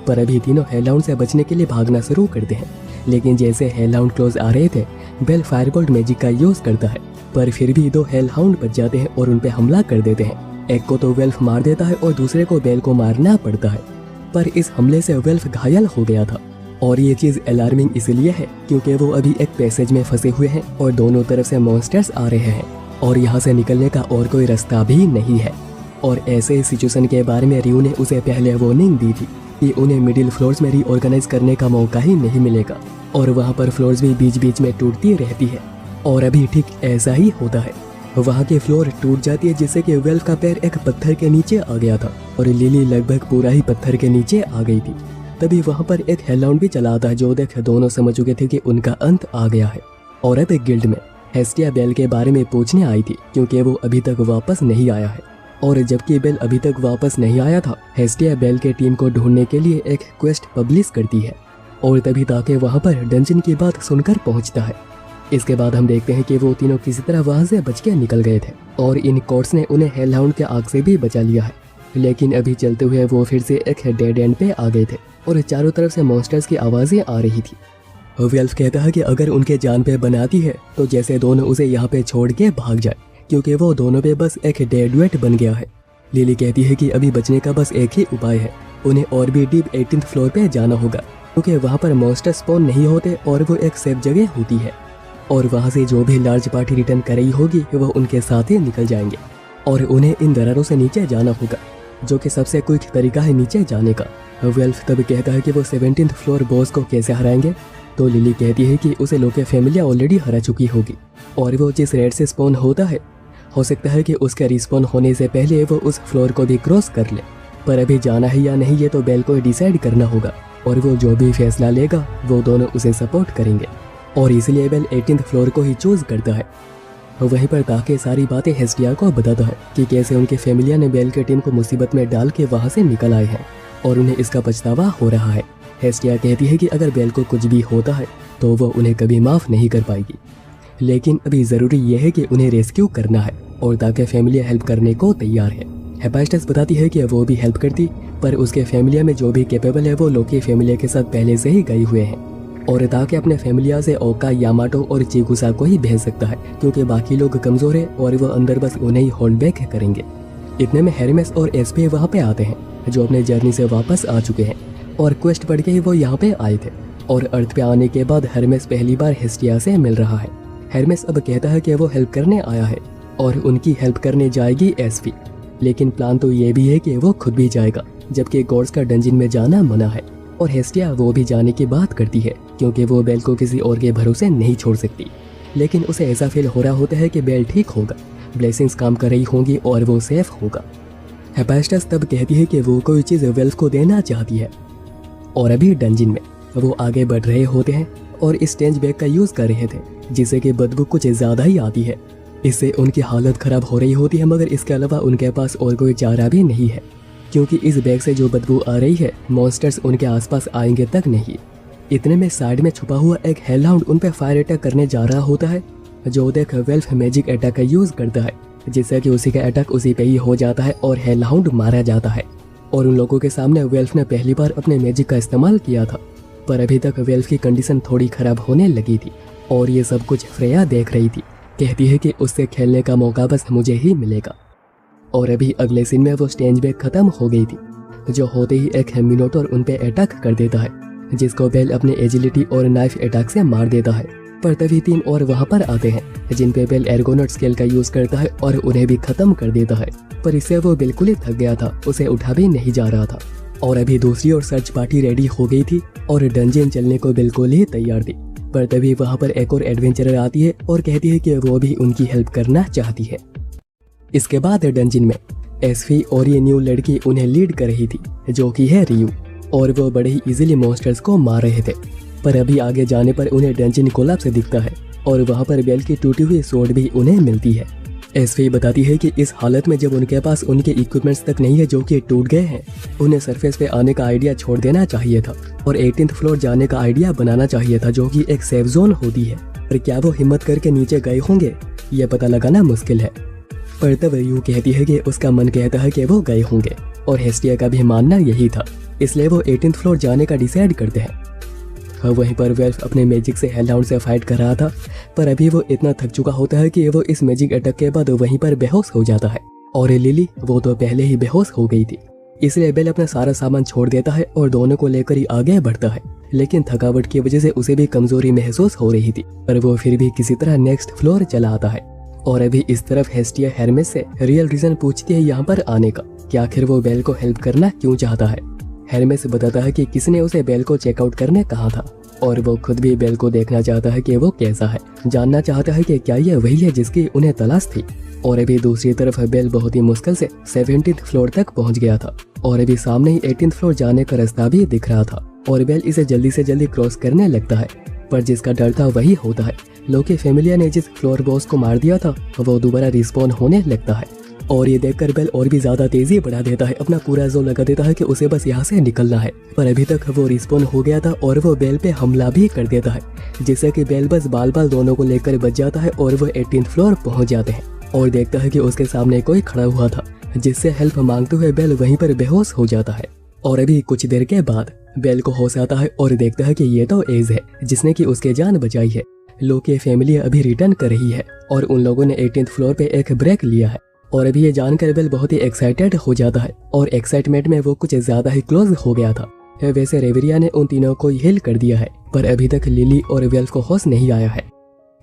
पर अभी तीनों हेलहाउंड से बचने के लिए भागना शुरू करते हैं, लेकिन जैसे हेलहाउंड क्लोज आ रहे थे बेल फायरबोल्ट मैजिक का यूज करता है पर फिर भी 2 हेलहाउंड बच जाते हैं और उन पे हमला कर देते हैं। एक को तो वेल्फ मार देता है और दूसरे को बेल को मारना पड़ता है। पर इस हमले से वेल्फ घायल हो गया था और ये चीज अलार्मिंग इसलिए है क्योंकि वो अभी एक पैसेज में फंसे हुए हैं और दोनों तरफ से मॉन्स्टर्स आ रहे हैं और यहाँ से निकलने का और कोई रास्ता भी नहीं है। और ऐसे सिचुएशन के बारे में रियो ने उसे पहले वार्निंग दी थी कि उन्हें मिडिल फ्लोर्स में रीऑर्गेनाइज करने का मौका ही नहीं मिलेगा और वहाँ पर फ्लोर्स भी बीच बीच में टूटती रहती है। और अभी ठीक ऐसा ही होता है, वहाँ की फ्लोर टूट जाती है जिससे कि वेल्फ का पैर एक पत्थर के नीचे आ गया था और लिली लगभग पूरा ही पत्थर के नीचे आ गई थी। तभी वहाँ पर एक हेलहाउंड भी चला आता है जो देख दोनों समझ चुके थे कि उनका अंत आ गया है। और अब एक गिल्ड में हेस्टिया बेल के बारे में पूछने आई थी क्योंकि वो अभी तक वापस नहीं आया है और जबकि बेल अभी तक वापस नहीं आया था हेस्टिया बेल के टीम को ढूंढने के लिए एक क्वेस्ट पब्लिश करती है और तभी ताकि वहाँ पर डंजन की बात सुनकर पहुँचता है। इसके बाद हम देखते हैं कि वो तीनों किसी तरह वहाँ से बच के निकल गए थे और इन कोर्ट्स ने उन्हें हेलहाउंड के आग से भी बचा लिया है। लेकिन अभी चलते हुए वो फिर से एक डेड एंड पे आ गए थे और चारों तरफ से मॉन्स्टर्स की आवाज़ें आ रही थी। वेल्फ कहता है कि अगर उनके जान पे बनाती है तो जैसे दोनों उसे यहाँ पे छोड़ के भाग जाए क्योंकि वो दोनों पे बस एक डेडवेट बन गया है। लिली कहती है कि अभी बचने का बस एक ही उपाय है, उन्हें और भी डीप 18th फ्लोर पे जाना होगा क्योंकि वहाँ पर मॉन्स्टर स्पॉन नहीं होते और वो एक सेफ जगह होती है और वहाँ से जो भी लार्ज पार्टी रिटर्न कर रही होगी वो उनके साथ ही निकल जाएंगे और उन्हें इन दरारों से नीचे जाना होगा जो कि सबसे क्विक तरीका है नीचे जाने का। वेल्फ तब कहता है कि वो 17th फ्लोर बॉस को कैसे हराएंगे तो लिली कहती है कि उसे लोके फैमिली ऑलरेडी हरा चुकी होगी और वो जिस रेड से स्पॉन होता है हो सकता है कि उसके रिस्पॉन होने से पहले वो उस फ्लोर को भी क्रॉस कर ले। पर अभी जाना है या नहीं ये तो बेल को डिसाइड करना होगा और वो जो भी फैसला लेगा वो दोनों उसे सपोर्ट करेंगे और इसलिए बेल 18th फ्लोर को ही चूज करता है। वहीं पर ताकि सारी बातें हेस्टिया को बताता है कि कैसे उनके फैमिलिया ने बेल के टीम को मुसीबत में डाल के वहाँ से निकल आए हैं और उन्हें इसका पछतावा हो रहा है। हेस्टिया कहती है कि अगर बेल को कुछ भी होता है तो वो उन्हें कभी माफ़ नहीं कर पाएगी, लेकिन अभी ज़रूरी यह है कि उन्हें रेस्क्यू करना है और ताकि फैमिलिया हेल्प करने को तैयार है। हेफाइस्टस बताती है कि वो भी हेल्प करती पर उसके फैमिलिया में जो भी कैपेबल है वो लोकी फैमिलिया के साथ पहले से ही गए हुए हैं और ताकि अपने फैमिलिया से ओका, यामाटो और चिगुसा को ही भेज सकता है क्योंकि बाकी लोग कमज़ोर है और वो अंदर बस उन्हें ही होल्ड बैक करेंगे। इतने में हेरमेस और एसपी वहाँ पे आते हैं जो अपने जर्नी से वापस आ चुके हैं और क्वेस्ट पढ़ के ही वो यहाँ पे आए थे और अर्थ पे आने के बाद हेरमेस पहली बार हेस्टिया से मिल रहा है। हेरमेस अब कहता है कि वो हेल्प करने आया है और उनकी हेल्प करने जाएगी एसपी, लेकिन प्लान तो ये भी है कि वो खुद भी जाएगा जबकि गॉड्स का डंजन में जाना मना है और हेस्टिया वो भी जाने की बात करती है क्योंकि वो बेल को किसी और के भरोसे नहीं छोड़ सकती। लेकिन उसे ऐसा फील हो रहा होता है कि बेल ठीक होगा, ब्लेसिंग्स काम कर रही होंगी और वो सेफ होगा। हेफाइस्टस तब कहती है कि वो कोई चीज़ वेल्फ को देना चाहती है और अभी डंजन में वो आगे बढ़ रहे होते हैं और इस स्टेंज बैग का यूज़ कर रहे थे जिससे कि बदबू कुछ ज़्यादा ही आती है। इससे उनकी हालत ख़राब हो रही होती है मगर इसके अलावा उनके पास और कोई चारा भी नहीं है क्योंकि इस बैग से जो बदबू आ रही है मॉन्स्टर्स उनके आसपास आएंगे तक नहीं। इतने में साइड में छुपा हुआ एक हेलहाउंड उन पर फायर अटैक करने जा रहा होता है जो देख वेल्फ मैजिक अटैक का यूज़ करता है जिससे कि उसी का अटैक उसी पे ही हो जाता है और हेलहाउंड मारा जाता है। और उन लोगों के सामने वेल्फ ने पहली बार अपने मैजिक का इस्तेमाल किया था पर अभी तक वेल्फ की कंडीशन थोड़ी ख़राब होने लगी थी और ये सब कुछ फ्रेया देख रही थी। कहती है कि उससे खेलने का मौका बस मुझे ही मिलेगा। और अभी अगले सीन में वो स्टेज पे खत्म हो गई थी, जो होते ही एक मिनोटॉर उन पे अटैक कर देता है, जिसको बेल अपने एजिलिटी और नाइफ अटैक से मार देता है। पर तभी 3 और वहां पर आते हैं, जिन पे बेल एर्गोनॉट स्केल का यूज करता है और उन्हें भी खत्म कर देता है। पर इससे वो बिल्कुल ही थक गया था, उसे उठा भी नहीं जा रहा था। और अभी दूसरी ओर सर्च पार्टी रेडी हो गई थी और डंजन चलने को बिल्कुल ही तैयार थी। पर तभी वहां पर एक और एडवेंचरर आती है और कहती है कि वो भी उनकी हेल्प करना चाहती है। इसके बाद डंजन में एसफी और ये न्यू लड़की उन्हें लीड कर रही थी, जो कि है रियू, और वो बड़े ही इजीली मॉन्स्टर्स को मार रहे थे। पर अभी आगे जाने पर उन्हें डंजन कोलैप्स से दिखता है और वहां पर बेल की टूटी हुई स्वॉर्ड भी उन्हें मिलती है। एसफी बताती है कि इस हालत में जब उनके पास उनके इक्विपमेंट्स तक नहीं है जो कि टूट गए हैं, उन्हें सरफेस पे आने का आइडिया छोड़ देना चाहिए था और 18th फ्लोर जाने का आइडिया बनाना चाहिए था, जो कि एक सेफ जोन होती है। पर क्या वो हिम्मत करके नीचे गए होंगे, ये पता लगाना मुश्किल है। पर तब रियू कहती है कि उसका मन कहता है कि वो गए होंगे, और हेस्टिया का भी मानना यही था, इसलिए वो 18th फ्लोर जाने का डिसाइड करते हैं। वहीं पर वेल्फ अपने मैजिक से हेलहाउंड से फाइट कर रहा था, पर अभी वो इतना थक चुका होता है कि वो इस मैजिक अटैक के बाद वहीं पर बेहोश हो जाता है। और लिली वो तो पहले ही बेहोश हो गई थी, इसलिए बेल अपना सारा सामान छोड़ देता है और दोनों को लेकर ही आगे बढ़ता है। लेकिन थकावट की वजह से उसे भी कमजोरी महसूस हो रही थी, पर वो फिर भी किसी तरह नेक्स्ट फ्लोर चला आता है। और अभी इस तरफ हेस्टिया हेरमेस से रियल रीजन पूछती है यहाँ पर आने का, कि आखिर वो बेल को हेल्प करना क्यों चाहता है। हेरमेस बताता है कि किसने उसे बेल को चेकआउट करने कहा था, और वो खुद भी बेल को देखना चाहता है कि वो कैसा है, जानना चाहता है कि क्या ये वही है जिसकी उन्हें तलाश थी। और अभी दूसरी तरफ बेल बहुत ही मुश्किल से 17th फ्लोर तक पहुंच गया था, और अभी सामने ही 18th फ्लोर जाने का रास्ता भी दिख रहा था, और बेल इसे जल्दी से जल्दी क्रॉस करने लगता है। पर जिसका डर था वही होता है, लोकी फेमिलिया ने जिस फ्लोर बॉस को मार दिया था वो दोबारा रिस्पॉन होने लगता है। और ये देखकर बेल और भी ज्यादा तेजी बढ़ा देता है, अपना पूरा जोर लगा देता है कि उसे बस यहाँ से निकलना है। पर अभी तक वो रिस्पॉन हो गया था और वो बेल पे हमला भी कर देता है, जिससे कि बेल बस बाल बाल दोनों को लेकर बच जाता है और वो 18th फ्लोर पहुंच जाते हैं। और देखता है कि उसके सामने कोई खड़ा हुआ था, जिससे हेल्प मांगते हुए बेल वहीं पर बेहोश हो जाता है। और अभी कुछ देर के बाद बेल को होश आता है और देखता है कि ये तो एज है जिसने की उसके जान बचाई है। लोकी फैमिली अभी रिटर्न कर रही है और उन लोगों ने 18th फ्लोर पे एक ब्रेक लिया है। और अभी ये जानकर बेल बहुत ही एक्साइटेड हो जाता है, और एक्साइटमेंट में वो कुछ ज्यादा ही क्लोज हो गया था। वैसे रेवेरिया ने उन तीनों को हिल कर दिया है, पर अभी तक लिली और वेल्फ को होश नहीं आया है।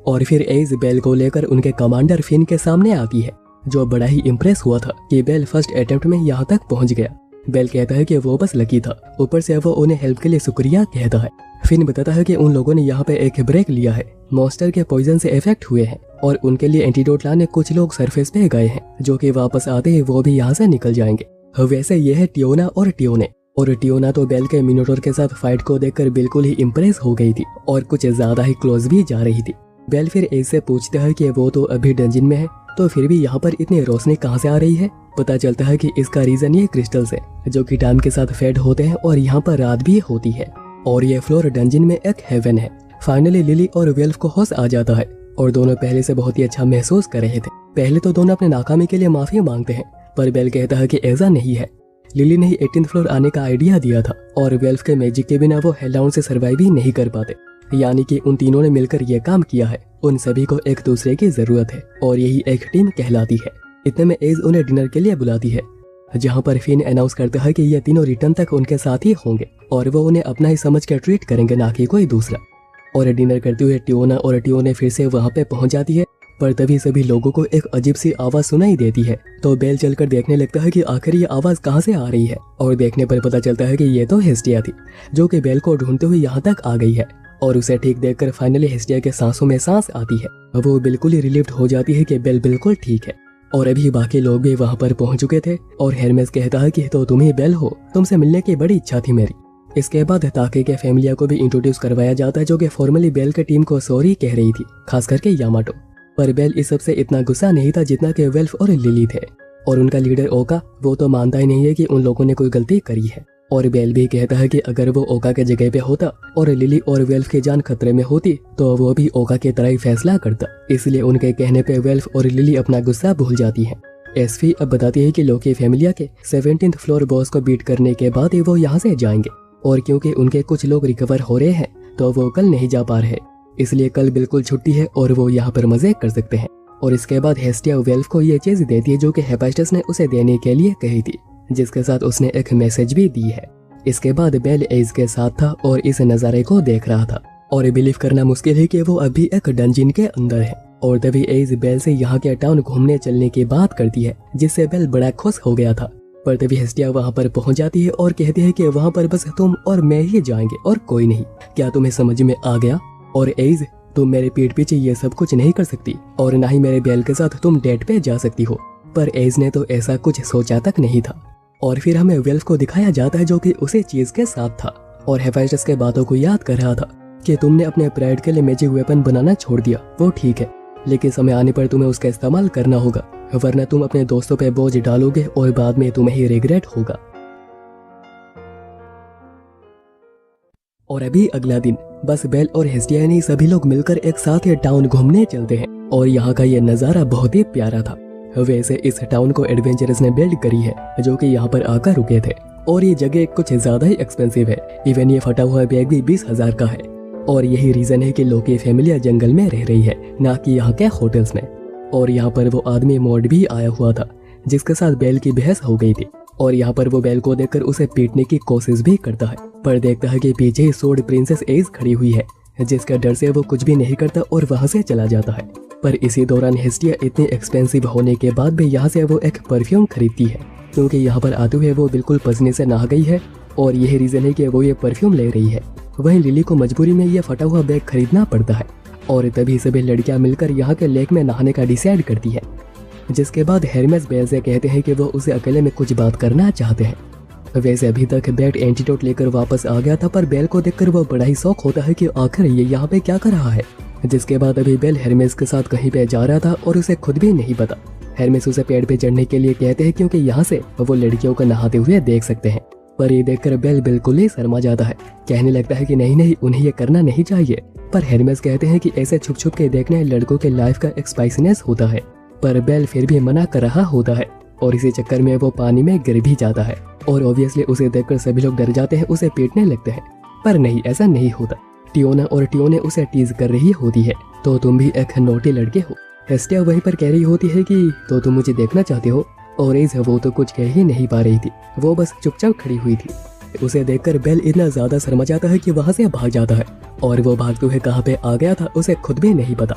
और फिर एज बेल को लेकर उनके कमांडर फिन के सामने आती है, जो बड़ा ही इम्प्रेस हुआ था कि बेल फर्स्ट अटेम्प्ट में यहाँ तक पहुँच गया। बेल कहता है कि वो बस लकी था, ऊपर से वो उन्हें हेल्प के लिए शुक्रिया कहता है। फिन बताता है कि उन लोगों ने यहाँ पे एक ब्रेक लिया है, मॉन्स्टर के पॉइजन से इफेक्ट हुए हैं और उनके लिए एंटीडोट लाने कुछ लोग सरफेस पे गए हैं, जो कि वापस आते ही वो भी यहाँ से निकल जाएंगे। वैसे ये है टियोना और टियोने, और टियोना तो बेल के मिनोटोर के साथ फाइट को देखकर बिल्कुल ही इम्प्रेस हो गई थी और कुछ ज्यादा ही क्लोज भी जा रही थी। बेल फिर एज से पूछता है कि वो तो अभी डंजन में है, तो फिर भी यहाँ पर इतनी रोशनी कहाँ से आ रही है। पता चलता है कि इसका रीजन ये क्रिस्टल्स है, जो कि टाइम के साथ फेड होते हैं और यहाँ पर रात भी होती है, और ये फ्लोर डंजन में एक हेवन है। फाइनली लिली और वेल्फ को होश आ जाता है और दोनों पहले से बहुत ही अच्छा महसूस कर रहे थे। पहले तो दोनों अपने नाकामी के लिए माफी मांगते हैं, पर बेल कहता है कि ऐसा नहीं है, लिली ने ही 18th फ्लोर आने का आइडिया दिया था और वेल्फ के मैजिक के बिना वो हेलडाउन से सर्वाइव ही नहीं कर पाते। यानी कि उन तीनों ने मिलकर ये काम किया है, उन सभी को एक दूसरे की जरूरत है और यही एक टीम कहलाती है। इतने में एज उन्हें डिनर के लिए बुलाती है, जहाँ पर फिन अनाउंस करता है कि ये तीनों रिटर्न तक उनके साथ ही होंगे और वो उन्हें अपना ही समझ कर ट्रीट करेंगे, ना कि कोई दूसरा। और डिनर करते हुए टियोना और टियोने फिर से वहाँ पे पहुँच जाती है, पर तभी सभी लोगों को एक अजीब सी आवाज सुनाई देती है। तो बेल चलकर देखने लगता है कि आखिर ये आवाज कहाँ से आ रही है, और देखने पर पता चलता है कि ये तो हेस्टिया थी, जो कि बेल को ढूंढते हुए यहाँ तक आ गई है। और उसे ठीक देखकर फाइनली हेस्टिया के सांसों में सांस आती है। वो बिल्कुल ही रिलीव्ड हो जाती है कि बेल बिल्कुल ठीक है। और अभी बाकी लोग भी वहाँ पर पहुँच चुके थे और हेरमेस कहता है कि तो तुम ही बेल हो, तुमसे मिलने की बड़ी इच्छा थी मेरी। इसके बाद ताके के फैमिलिया को भी इंट्रोड्यूस करवाया जाता है, जो कि फॉर्मली बेल के टीम को सॉरी कह रही थी, खास करके यामाटो। पर बेल इस सबसे इतना गुस्सा नहीं था जितना कि वेल्फ और लिली थे। और उनका लीडर ओका वो तो मानता ही नहीं है कि उन लोगों ने कोई गलती करी है। और बेल भी कहता है कि अगर वो ओका के जगह पे होता और लिली और वेल्फ की जान खतरे में होती तो वो भी ओका की तरह ही फैसला करता। इसलिए उनके कहने पे वेल्फ और लिली अपना गुस्सा भूल जाती हैं। एसफी अब बताती है कि लोकी फैमिलिया के 17th फ्लोर बॉस को बीट करने के बाद ही वो यहाँ से जाएंगे, और क्योंकि उनके कुछ लोग रिकवर हो रहे हैं तो वो कल नहीं जा पा रहे। इसलिए कल बिल्कुल छुट्टी है और वो यहाँ पर मजे कर सकते हैं। और इसके बाद हेस्टिया वेल्फ को ये चीज देती है जो कि हेफाइस्टस ने उसे देने के लिए कही थी, जिसके साथ उसने एक मैसेज भी दी है। इसके बाद बेल एज के साथ था और इस नज़ारे को देख रहा था और बिलीव करना मुश्किल है कि वो अभी एक डंजिन के अंदर है। और तभी एज बेल से यहाँ के टाउन घूमने चलने की बात करती है, जिससे बेल बड़ा खुश हो गया था। पर तभी हेस्टिया वहाँ पर पहुँच जाती है और कहती है कि वहाँ पर बस तुम और मैं ही जाएंगे और कोई नहीं। क्या तुम्हें समझ में आ गया? और एज, तुम मेरे पीठ पीछे ये सब कुछ नहीं कर सकती और ना ही मेरे बेल के साथ तुम डेट पे जा सकती हो। पर एज ने तो ऐसा कुछ सोचा तक नहीं था। और फिर हमें वेल्फ को दिखाया जाता है जो कि उसी चीज के साथ था और हेफाइस्टस के बातों को याद कर रहा था कि तुमने अपने प्राइड के लिए मैजिक वेपन बनाना छोड़ दिया, वो ठीक है, लेकिन समय आने पर तुम्हें उसका इस्तेमाल करना होगा, वरना तुम अपने दोस्तों पे बोझ डालोगे और बाद में तुम्हें ही रिग्रेट होगा। और अभी अगला दिन बस बेल और हेस्टिया ने सभी लोग मिलकर एक साथ ये टाउन घूमने चलते हैं और यहाँ का ये नज़ारा बहुत ही प्यारा था। वैसे इस टाउन को एडवेंचरर्स ने बिल्ड करी है जो कि यहाँ पर आकर रुके थे और ये जगह कुछ ज्यादा ही एक्सपेंसिव है। इवन ये फटा हुआ बैग भी 20,000 का है और यही रीजन है कि लोग की फैमिलियाँ जंगल में रह रही है, ना कि यहाँ के होटल्स में। और यहाँ पर वो आदमी मोड भी आया हुआ था जिसके साथ बेल की बहस हो गई थी और यहाँ पर वो बेल को देखकर उसे पीटने की कोशिश भी करता है, पर देखता है कि पीछे सोर्ड प्रिंसेस एज खड़ी हुई है, जिसका डर से वो कुछ भी नहीं करता और वहाँ से चला जाता है। पर इसी दौरान हेस्टिया इतनी एक्सपेंसिव होने के बाद भी यहाँ से वो एक परफ्यूम खरीदती है, क्योंकि यहाँ पर आते हुए वो बिल्कुल पसीने से नहा गई है और यही रीजन है कि वो ये परफ्यूम ले रही है। वहीं लिली को मजबूरी में ये फटा हुआ बैग खरीदना पड़ता है और तभी सभी लड़कियां मिलकर यहाँ के लेक में नहाने का डिसाइड करती है, जिसके बाद हेरमेस बेल से कहते हैं कि वो उसे अकेले में कुछ बात करना चाहते हैं। वैसे अभी तक बैट एंटीडोट लेकर वापस आ गया था, पर बेल को देखकर वो बड़ा ही शौक होता है कि आखिर ये यहाँ पे क्या कर रहा है। जिसके बाद अभी बेल हेरमेस के साथ कहीं पे जा रहा था और उसे खुद भी नहीं पता। हेरमेस उसे पेड़ पे चढ़ने के लिए कहते हैं क्योंकि यहाँ से वो लड़कियों को नहाते हुए देख सकते हैं, पर ये देखकर बेल बिल्कुल ही शर्मा जाता है, कहने लगता है कि नहीं नहीं, उन्हें ये करना नहीं चाहिए। पर हेरमेस कहते हैं कि ऐसे छुप छुप के देखने लड़कों के लाइफ का एक स्पाइसीनेस होता है, पर बेल फिर भी मना कर रहा होता है और इसी चक्कर में वो पानी में गिर भी जाता है और ऑब्वियसली उसे देखकर सभी लोग डर जाते हैं, उसे पीटने लगते हैं। पर नहीं, ऐसा नहीं होता। टियोना और टियोने उसे टीज कर रही होती है, तो तुम भी एक नोटी लड़के हो। हेस्टिया वहीं पर कह रही होती है कि तो तुम मुझे देखना चाहते हो, और एज वो तो कुछ कह ही नहीं पा रही थी, वो बस चुपचाप खड़ी हुई थी। उसे देखकर बेल इतना ज्यादा शर्मा जाता है कि वहां से भाग जाता है और वो भागते हुए कहाँ पे आ गया था उसे खुद भी नहीं पता।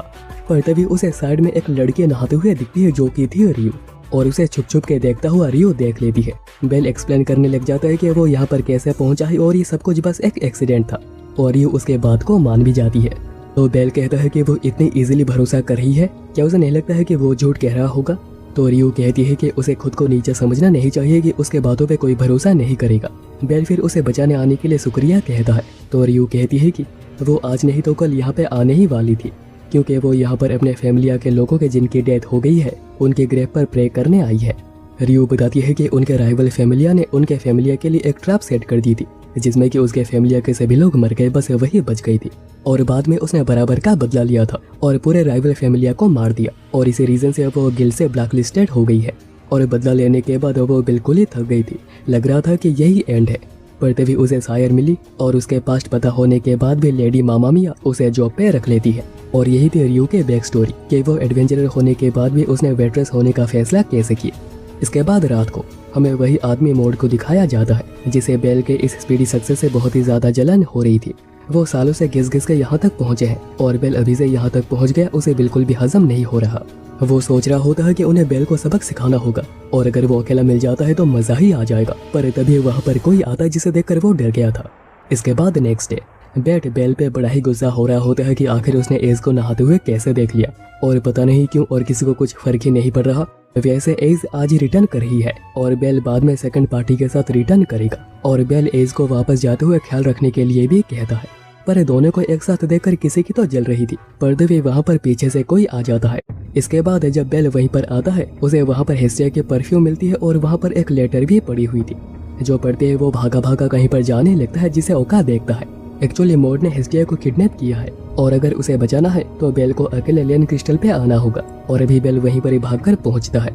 पर तभी उसे साइड में एक लड़की नहाते हुए दिखती है जो कि थी रियो, और उसे छुप छुप के देखता हुआ रियो देख लेती है। बेल एक्सप्लेन करने लग जाता है कि वो यहाँ पर कैसे पहुंचा है और ये सब कुछ बस एक एक्सीडेंट था, और रियो उसके बात को मान भी जाती है। तो बेल कहता है कि वो इतनी इजीली भरोसा कर रही है, क्या उसे नहीं लगता है कि वो झूठ कह रहा होगा? तो रियो कहती है कि उसे खुद को नीचे समझना नहीं चाहिए, कि उसके बातों पे कोई भरोसा नहीं करेगा। बेल फिर उसे बचाने आने के लिए शुक्रिया कहता है, तो रियो कहती है कि वो आज नहीं तो कल यहाँ पे आने ही वाली थी, क्योंकि वो यहाँ पर अपने फैमिलिया के लोगों के जिनकी डेथ हो गई है उनके ग्रेव पर प्रे करने आई है। रियो बताती है कि उनके राइवल फैमिलिया ने उनके फैमिलिया के लिए एक ट्रैप सेट कर दी थी, जिसमें कि उसके फैमिलिया के सभी लोग मर गए, बस वही बच गई थी। और बाद में उसने बराबर का बदला लिया था और पूरे राइवल फैमिलिया को मार दिया, और इसी रीजन से वो गिल्ड से ब्लैकलिस्टेड हो गई है। और बदला लेने के बाद वो बिल्कुल ही थक गई थी, लग रहा था कि यही एंड है। पर तभी उसे शायर मिली और उसके पास्ट पता होने के बाद भी लेडी मामा मिया उसे जॉब पे रख लेती है। और यही थी रियो के बैक स्टोरी, कि वो एडवेंचरर होने के बाद भी उसने वेट्रेस होने का फैसला कैसे किया। इसके बाद रात को हमें वही आदमी मोड को दिखाया जाता है, जिसे बेल के इस स्पीडी सक्सेस से बहुत ही ज्यादा जलन हो रही थी। वो सालों से घिस घिस के यहाँ तक पहुँचे हैं और बेल अभी से यहाँ तक पहुँच गया, उसे बिल्कुल भी हजम नहीं हो रहा। वो सोच रहा होता है कि उन्हें बेल को सबक सिखाना होगा, और अगर वो अकेला मिल जाता है तो मजा ही आ जाएगा। पर तभी वहाँ पर कोई आता है जिसे देखकर वो डर गया था। इसके बाद नेक्स्ट डे बैट बेल पे बड़ा ही गुस्सा हो रहा होता है कि आखिर उसने एज को नहाते हुए कैसे देख लिया, और पता नहीं क्यों और किसी को कुछ फर्क ही नहीं पड़ रहा। वैसे एज आज ही रिटर्न कर रही है और बेल बाद में सेकंड पार्टी के साथ रिटर्न करेगा, और बेल एज को वापस जाते हुए ख्याल रखने के लिए भी कहता है। पर दोनों को एक साथ देखकर किसी की तो जल रही थी, पर तभी वहाँ पर पीछे से कोई आ जाता है। इसके बाद जब बेल वहीं पर आता है, उसे वहाँ पर हेस्टिया की परफ्यूम मिलती है और वहाँ पर एक लेटर भी पड़ी हुई थी। जो पढ़ते हैं वो भागा भागा कहीं पर जाने लगता है, जिसे ओका देखता है। एक्चुअली मोड ने हेस्टिया को किडनैप किया है और अगर उसे बचाना है तो बेल को अकेले लेन क्रिस्टल पे आना होगा, और अभी बेल वहीं पर ही भागकर पहुंचता है।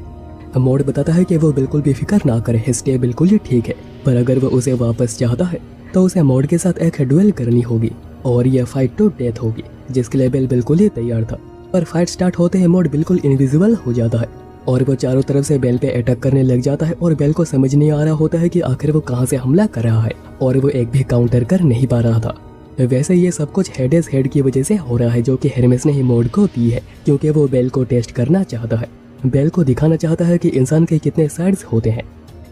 मोड बताता है कि वो बिल्कुल भी फिक्र ना करे, हेस्टिया बिल्कुल ही ठीक है, पर अगर वो उसे वापस चाहता है तो उसे मोड के साथ एक ड्यूएल करनी होगी और यह फाइट टू डेथ होगी, जिसके लिए बेल बिल्कुल ही तैयार था। पर फाइट स्टार्ट होते ही मोड बिल्कुल इनविजिबल हो जाता है और वो चारों तरफ से बेल पे अटैक करने लग जाता है और बेल को समझ नहीं आ रहा होता है कि आखिर वो कहाँ से हमला कर रहा है और वो एक भी काउंटर कर नहीं पा रहा था। वैसे ये सब कुछ हेडेस हेड की वजह से हो रहा है, जो कि हेरमेस ने ही मोड को दी है, क्योंकि वो बेल को टेस्ट करना चाहता है। बेल को दिखाना चाहता है कि इंसान के कितने साइड्स होते हैं।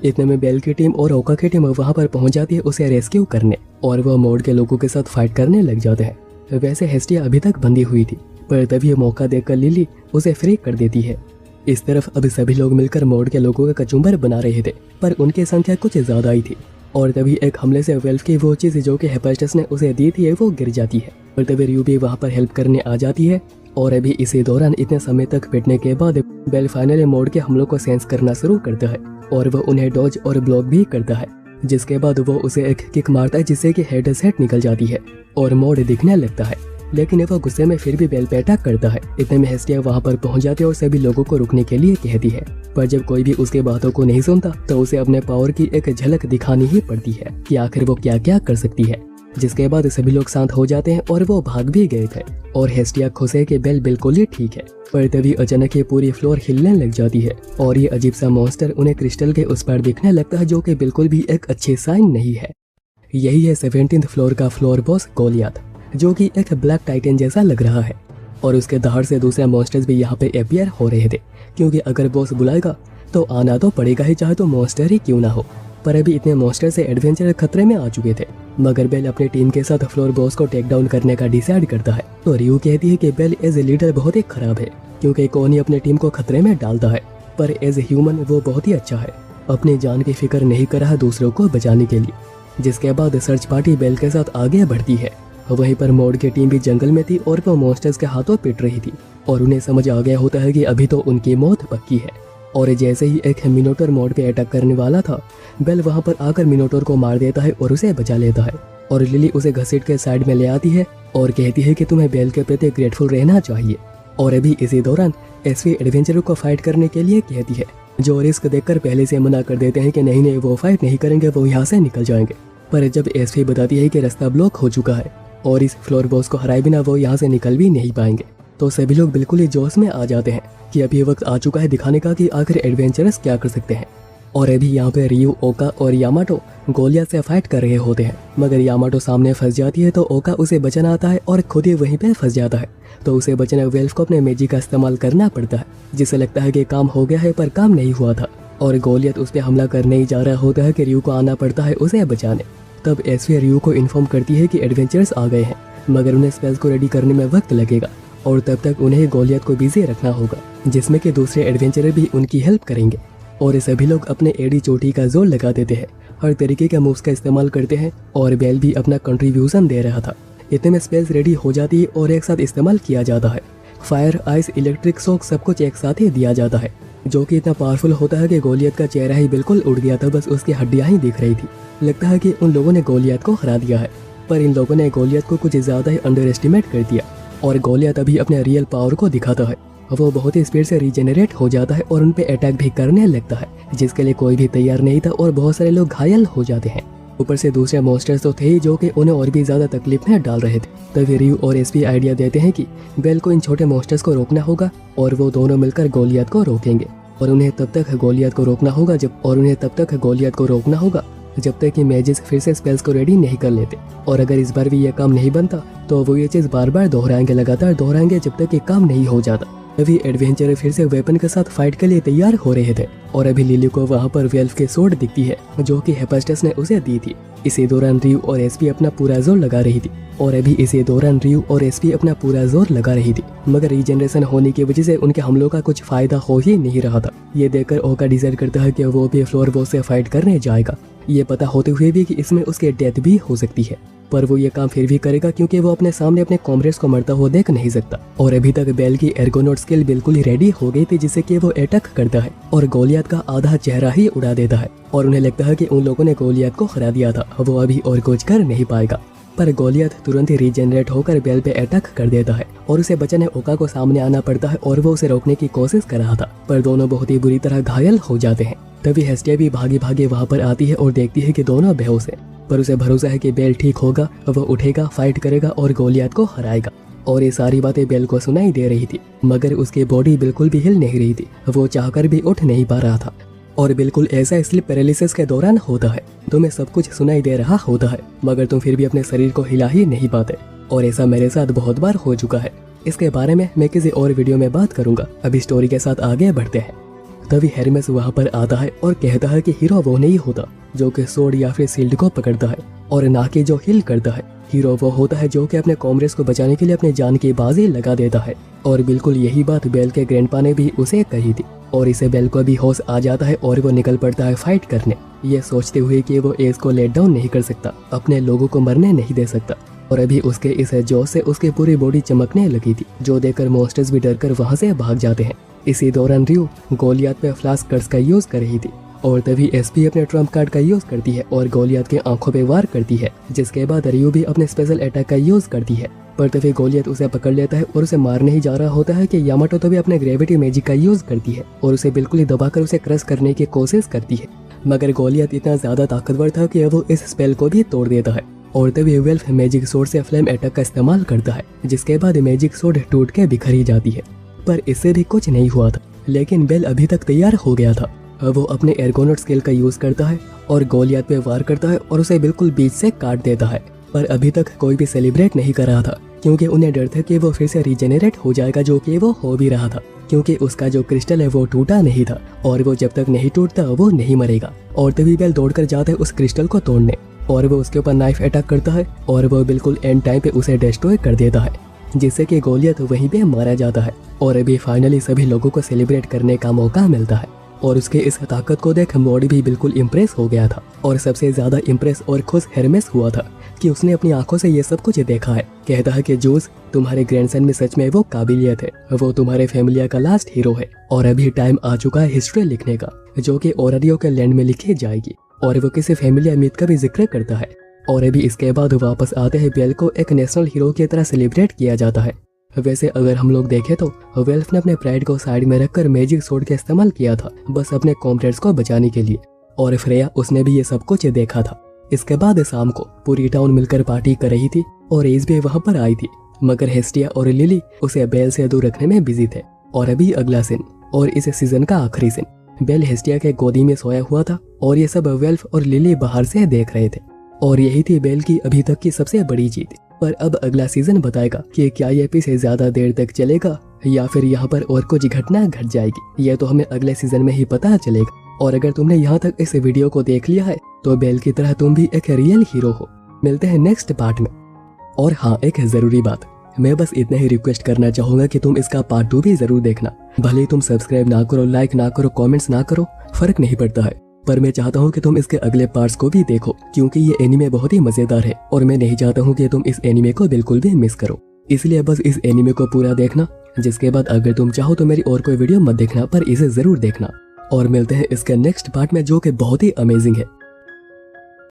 इतने में बेल की टीम और ओका की टीम वहाँ पर पहुँच जाती है उसे रेस्क्यू करने और वह मोड के लोगों के साथ फाइट करने लग जाते हैं। वैसे हेस्टिया अभी तक बंधी हुई थी, पर तभी मौका देखकर लिली उसे फ्री कर देती है। इस तरफ अब सभी लोग मिलकर मोड के लोगों का कचुम्बर बना रहे थे, पर उनकी संख्या कुछ ज्यादा ही थी और तभी एक हमले से वेल्फ की वो चीज जो कि हेफेस्टस ने उसे दी थी वो गिर जाती है। और तभी रियू भी वहाँ पर हेल्प करने आ जाती है और अभी इसी दौरान इतने समय तक पिटने के बाद बेल फाइनली मोड के हमलों को सेंस करना शुरू करता है और वह उन्हें डॉज और ब्लॉक भी करता है, जिसके बाद वो उसे एक किक मारता है जिससे कि हेड से हेड निकल जाती है और मोड दिखने लगता है। लेकिन वो गुस्से में फिर भी बेल पे अटैक करता है। इतने में हेस्टिया वहाँ पर पहुँच जाती है और सभी लोगों को रुकने के लिए कहती है, पर जब कोई भी उसके बातों को नहीं सुनता तो उसे अपने पावर की एक झलक दिखानी ही पड़ती है कि आखिर वो क्या क्या कर सकती है। जिसके बाद सभी लोग शांत हो जाते हैं और वो भाग भी गए थे और हेस्टिया खुश है कि बेल बिल्कुल ही ठीक है। पर तभी अचानक ये पूरी फ्लोर हिलने लग जाती है और ये अजीब सा मॉन्स्टर उन्हें क्रिस्टल के उस पार दिखने लगता है, जो कि बिल्कुल भी एक अच्छे साइन नहीं है। यही है 17th फ्लोर का फ्लोर बॉस गोलियत, जो कि एक ब्लैक टाइटन जैसा लग रहा है और उसके दहाड़ से दूसरे मॉन्स्टर्स भी यहाँ पे अपियर हो रहे थे, क्योंकि अगर बॉस बुलाएगा तो आना तो पड़ेगा ही, चाहे तो मॉन्स्टर ही क्यों ना हो। पर अभी इतने मॉन्स्टर से एडवेंचर खतरे में आ चुके थे, मगर बेल अपनी टीम के साथ फ्लोर बॉस को टेक डाउन करने का डिसाइड करता है। तो रियू कहती है कि बेल एज ए लीडर बहुत ही खराब है, क्योंकि कौन ही अपनी टीम को खतरे में डालता है, पर एज ए ह्यूमन वो बहुत ही अच्छा है, अपनी जान की फिक्र नहीं कर रहा दूसरों को बचाने के लिए। जिसके बाद सर्च पार्टी बेल के साथ आगे बढ़ती है। वहीं पर मोड की टीम भी जंगल में थी और वो मॉन्स्टर्स के हाथों पिट रही थी और उन्हें समझ आ गया होता है कि अभी तो उनकी मौत पक्की है। और जैसे ही एक मिनोटोर मोड पे अटैक करने वाला था, बेल वहां पर आकर मिनोटोर को मार देता है और उसे बचा लेता है और लिली उसे घसीट के साइड में ले आती है और कहती है कि तुम्हें बेल के प्रति ग्रेटफुल रहना चाहिए। और अभी इसी दौरान एसवी एडवेंचर को फाइट करने के लिए कहती है, जो रिस्क देखकर पहले से मना कर देते हैं कि नहीं नहीं वो फाइट नहीं करेंगे, वो यहाँ से निकल जाएंगे। पर जब एसवी बताती है कि रास्ता ब्लॉक हो चुका है और इस फ्लोर बॉस को हराए बिना वो यहाँ से निकल भी नहीं पाएंगे, तो सभी लोग बिल्कुल ही जोश में आ जाते हैं कि अभी वक्त आ चुका है दिखाने का कि आखिर एडवेंचरस क्या कर सकते हैं। और अभी यहाँ पे रियू, ओका और यामाटो गोलियात से फाइट कर रहे होते हैं, मगर यामाटो सामने फंस जाती है तो ओका उसे बचाना आता है और खुद ही वहीं पे फंस जाता है। तो उसे बचने वेल्फ को अपने मैजिक का इस्तेमाल करना पड़ता है, जिससे लगता है कि काम हो गया है, पर काम नहीं हुआ था और गोलियत उस पर हमला करने ही जा रहा होता है कि रियू को आना पड़ता है उसे बचाने। तब एसवी रियू को इन्फॉर्म करती है कि एडवेंचरस आ गए हैं, मगर उन्हें स्पेल्स को रेडी करने में वक्त लगेगा और तब तक उन्हें गोलियत को बिजी रखना होगा, जिसमें कि दूसरे एडवेंचरर भी उनकी हेल्प करेंगे। और सभी लोग अपने एडी चोटी का जोर लगा देते हैं, हर तरीके के मूव्स का इस्तेमाल करते हैं और बेल भी अपना कंट्रीब्यूशन दे रहा था। इतने में स्पेल्स रेडी हो जाती है और एक साथ इस्तेमाल किया जाता है। फायर, आइस, इलेक्ट्रिक शॉक सब कुछ एक साथ ही दिया जाता है, जो कि इतना पावरफुल होता है कि गोलियत का चेहरा ही बिल्कुल उड़ गया था, बस उसकी हड्डियां ही दिख रही थी। लगता है कि उन लोगों ने गोलियत को हरा दिया है, पर इन लोगों ने गोलियत को कुछ ज्यादा ही अंडर एस्टिमेट कर दिया और गोलियत अभी अपने रियल पावर को दिखाता है। वो बहुत ही स्पीड से रीजेनरेट हो जाता है और उन पे अटैक भी करने लगता है, जिसके लिए कोई भी तैयार नहीं था और बहुत सारे लोग घायल हो जाते हैं। ऊपर से दूसरे मॉन्स्टर्स तो थे ही जो कि उन्हें और भी ज्यादा तकलीफ में डाल रहे थे। तभी रियू और एसपी आइडिया देते हैं कि बेल को इन छोटे मॉन्स्टर्स को रोकना होगा और वो दोनों मिलकर गोलियत को रोकेंगे और उन्हें तब तक गोलियत को रोकना होगा जब तक कि मैजिस फिर से स्पेल्स को रेडी नहीं कर लेते। और अगर इस बार भी ये काम नहीं बनता तो वो ये चीज बार बार लगातार दोहराएंगे जब तक कि काम नहीं हो जाता। अभी एडवेंचर फिर से वेपन के साथ फाइट के लिए तैयार हो रहे थे और अभी लिली को वहाँ पर वेल्फ की सोर्ड दिखती है जो कि हेफेस्टस ने उसे दी थी। इसी दौरान रियू और एसपी अपना पूरा जोर लगा रही थी मगर रीजनरेशन होने की वजह से उनके हमलों का कुछ फायदा हो ही नहीं रहा था। ये देखकर ओका डिसाइड करता है कि वो भी फ्लोर बॉस से फाइट करने जाएगा, ये पता होते हुए भी कि इसमें उसके डेथ भी हो सकती है, पर वो ये काम फिर भी करेगा क्योंकि वो अपने सामने अपने कॉमरेड्स को मरता हुआ देख नहीं सकता। और अभी तक बेल की एर्गोनॉट स्किल बिल्कुल ही रेडी हो गई थी, जिससे कि वो अटैक करता है और गोलियत का आधा चेहरा ही उड़ा देता है और उन्हें लगता है कि उन लोगों ने गोलियत को हरा दिया था, वो अभी और कुछ कर नहीं पाएगा। पर गोलियत तुरंत ही रीजनरेट होकर बेल पे अटैक कर देता है और उसे बचाने ओका को सामने आना पड़ता है और वो उसे रोकने की कोशिश कर रहा था, पर दोनों बहुत ही बुरी तरह घायल हो जाते हैं। तभी हेस्टिया भी भागे वहाँ पर आती है और देखती है कि दोनों बेहोश हैं, पर उसे भरोसा है कि बेल ठीक होगा, वो उठेगा, फाइट करेगा और गोलियत को हराएगा। और ये सारी बातें बेल को सुनाई दे रही थी, मगर उसकी बॉडी बिल्कुल भी हिल नहीं रही थी। वो चाहकर भी उठ नहीं पा रहा था। और बिल्कुल ऐसा स्लीप पैरालिसिस के दौरान होता है, तुम्हें सब कुछ सुनाई दे रहा होता है मगर तुम फिर भी अपने शरीर को हिला ही नहीं पाते। और ऐसा मेरे साथ बहुत बार हो चुका है। इसके बारे में मैं किसी और वीडियो में बात करूंगा। अभी स्टोरी के साथ आगे बढ़ते हैं। तभी हेरमेस वहां पर आता है और कहता है कि हीरो वो नहीं होता जो कि सोर्ड या फिर शील्ड को पकड़ता है, और ना कि जो हिल करता है। हीरो वो होता है जो कि अपने कॉमरेड्स को बचाने के लिए अपनी जान की बाजी लगा देता है। और बिल्कुल यही बात बेल के ग्रैंडपा ने भी उसे कही थी, और इसे बेल को भी होश आ जाता है और वो निकल पड़ता है फाइट करने, ये सोचते हुए कि वो एज को लेट डाउन नहीं कर सकता, अपने लोगों को मरने नहीं दे सकता। और अभी उसके इस जोश से उसकी पूरी बॉडी चमकने लगी थी, जो देखकर मॉन्स्टर्स भी डरकर वहां से भाग जाते हैं। इसी दौरान रियो गोलियात पे फ्लाश कर्स का यूज कर रही थी, और तभी एसपी अपने ट्रम्प कार्ड का यूज करती है और गोलियात के आंखों पे वार करती है, जिसके बाद रियो भी अपने स्पेशल अटैक का यूज करती है। पर तभी गोलियात उसे पकड़ लेता है और उसे मारने ही जा रहा होता है कि यामाटो तभी अपने ग्रेविटी मैजिक का यूज करती है और उसे बिल्कुल ही दबाकर उसे क्रश करने की कोशिश करती है। मगर गोलियात इतना ज्यादा ताकतवर था कि वो इस स्पेल को भी तोड़ देता है। और तभी वेल्फ मैजिक सोर्ड से फ्लेम अटैक का इस्तेमाल करता है, जिसके बाद मैजिक सोर्ड टूट के बिखरी जाती है। पर इससे भी कुछ नहीं हुआ था, लेकिन बेल अभी तक तैयार हो गया था। वो अपने एर्गोनॉट स्किल का यूज करता है और गोलियात पे वार करता है और उसे बिल्कुल बीच से काट देता है। पर अभी तक कोई भी सेलिब्रेट नहीं कर रहा था, क्योंकि उन्हें डर था कि वो फिर से रीजेनरेट हो जाएगा, जो कि वो हो भी रहा था, क्योंकि उसका जो क्रिस्टल है वो टूटा नहीं था, और वो जब तक नहीं टूटता वो नहीं मरेगा। और तभी बेल दौड़कर जाता है उस क्रिस्टल को तोड़ने, और वो उसके ऊपर नाइफ अटैक करता है और वो बिल्कुल एंड टाइम पे उसे डिस्ट्रॉय कर देता है, जिससे कि गोलियात वहीं पे मारा जाता है। और अभी फाइनली सभी लोगों को सेलिब्रेट करने का मौका मिलता है, और उसके इस ताकत को देख मॉडी भी बिल्कुल इम्प्रेस हो गया था। और सबसे ज्यादा इम्प्रेस और खुश हेरमेस हुआ था कि उसने अपनी आंखों से ये सब कुछ देखा है। कहता है कि जूस, तुम्हारे ग्रैंडसन में सच में वो काबिलियत है, वो तुम्हारे फैमिलिया का लास्ट हीरो है, और अभी टाइम आ चुका है हिस्ट्री लिखने का, जो कि ओराडियो के लैंड में लिखी जाएगी। और वो किसी फैमिली मिथ का भी जिक्र करता है। और अभी इसके बाद वापस आते हैं बेल को एक नेशनल हीरो की तरह सेलिब्रेट किया जाता है। वैसे अगर हम लोग देखें तो वेल्फ ने अपने प्राइड को साइड में रखकर मैजिक सोर्ड का इस्तेमाल किया था, बस अपने कॉम्रेड्स को बचाने के लिए। और फ्रेया, उसने भी ये सब कुछ देखा था। इसके बाद शाम को पूरी टाउन मिलकर पार्टी कर रही थी और एज भी वहां पर आई थी, मगर हेस्टिया और लिली उसे बेल से दूर रखने में बिजी थे। और अभी अगला सीन, और इस सीजन का आखिरी सीन, बेल हेस्टिया के गोदी में सोया हुआ था और ये सब वेल्फ और लिली बाहर से देख रहे थे। और यही थी बेल की अभी तक की सबसे बड़ी जीत। पर अब अगला सीजन बताएगा कि क्या ये एपिसोड ज्यादा देर तक चलेगा या फिर यहाँ पर और कुछ घटना घट जाएगी, यह तो हमें अगले सीजन में ही पता चलेगा। और अगर तुमने यहाँ तक इस वीडियो को देख लिया है तो बेल की तरह तुम भी एक रियल हीरो हो। मिलते हैं नेक्स्ट पार्ट में। और हाँ, एक जरूरी बात, मैं बस इतना ही रिक्वेस्ट करना चाहूंगा कि तुम इसका पार्ट 2 भी जरूर देखना। भले ही तुम सब्सक्राइब ना करो, लाइक ना करो, कमेंट्स ना करो, फर्क नहीं पड़ता है, पर मैं चाहता हूँ कि तुम इसके अगले पार्ट्स को भी देखो, क्योंकि ये एनीमे बहुत ही मजेदार है और मैं नहीं चाहता हूँ कि तुम इस एनीमे को बिल्कुल भी मिस करो। इसलिए बस इस एनीमे को पूरा देखना, जिसके बाद अगर तुम चाहो तो मेरी और कोई वीडियो मत देखना, पर इसे जरूर देखना। और मिलते हैं इसके नेक्स्ट पार्ट में, जो कि बहुत ही अमेजिंग है।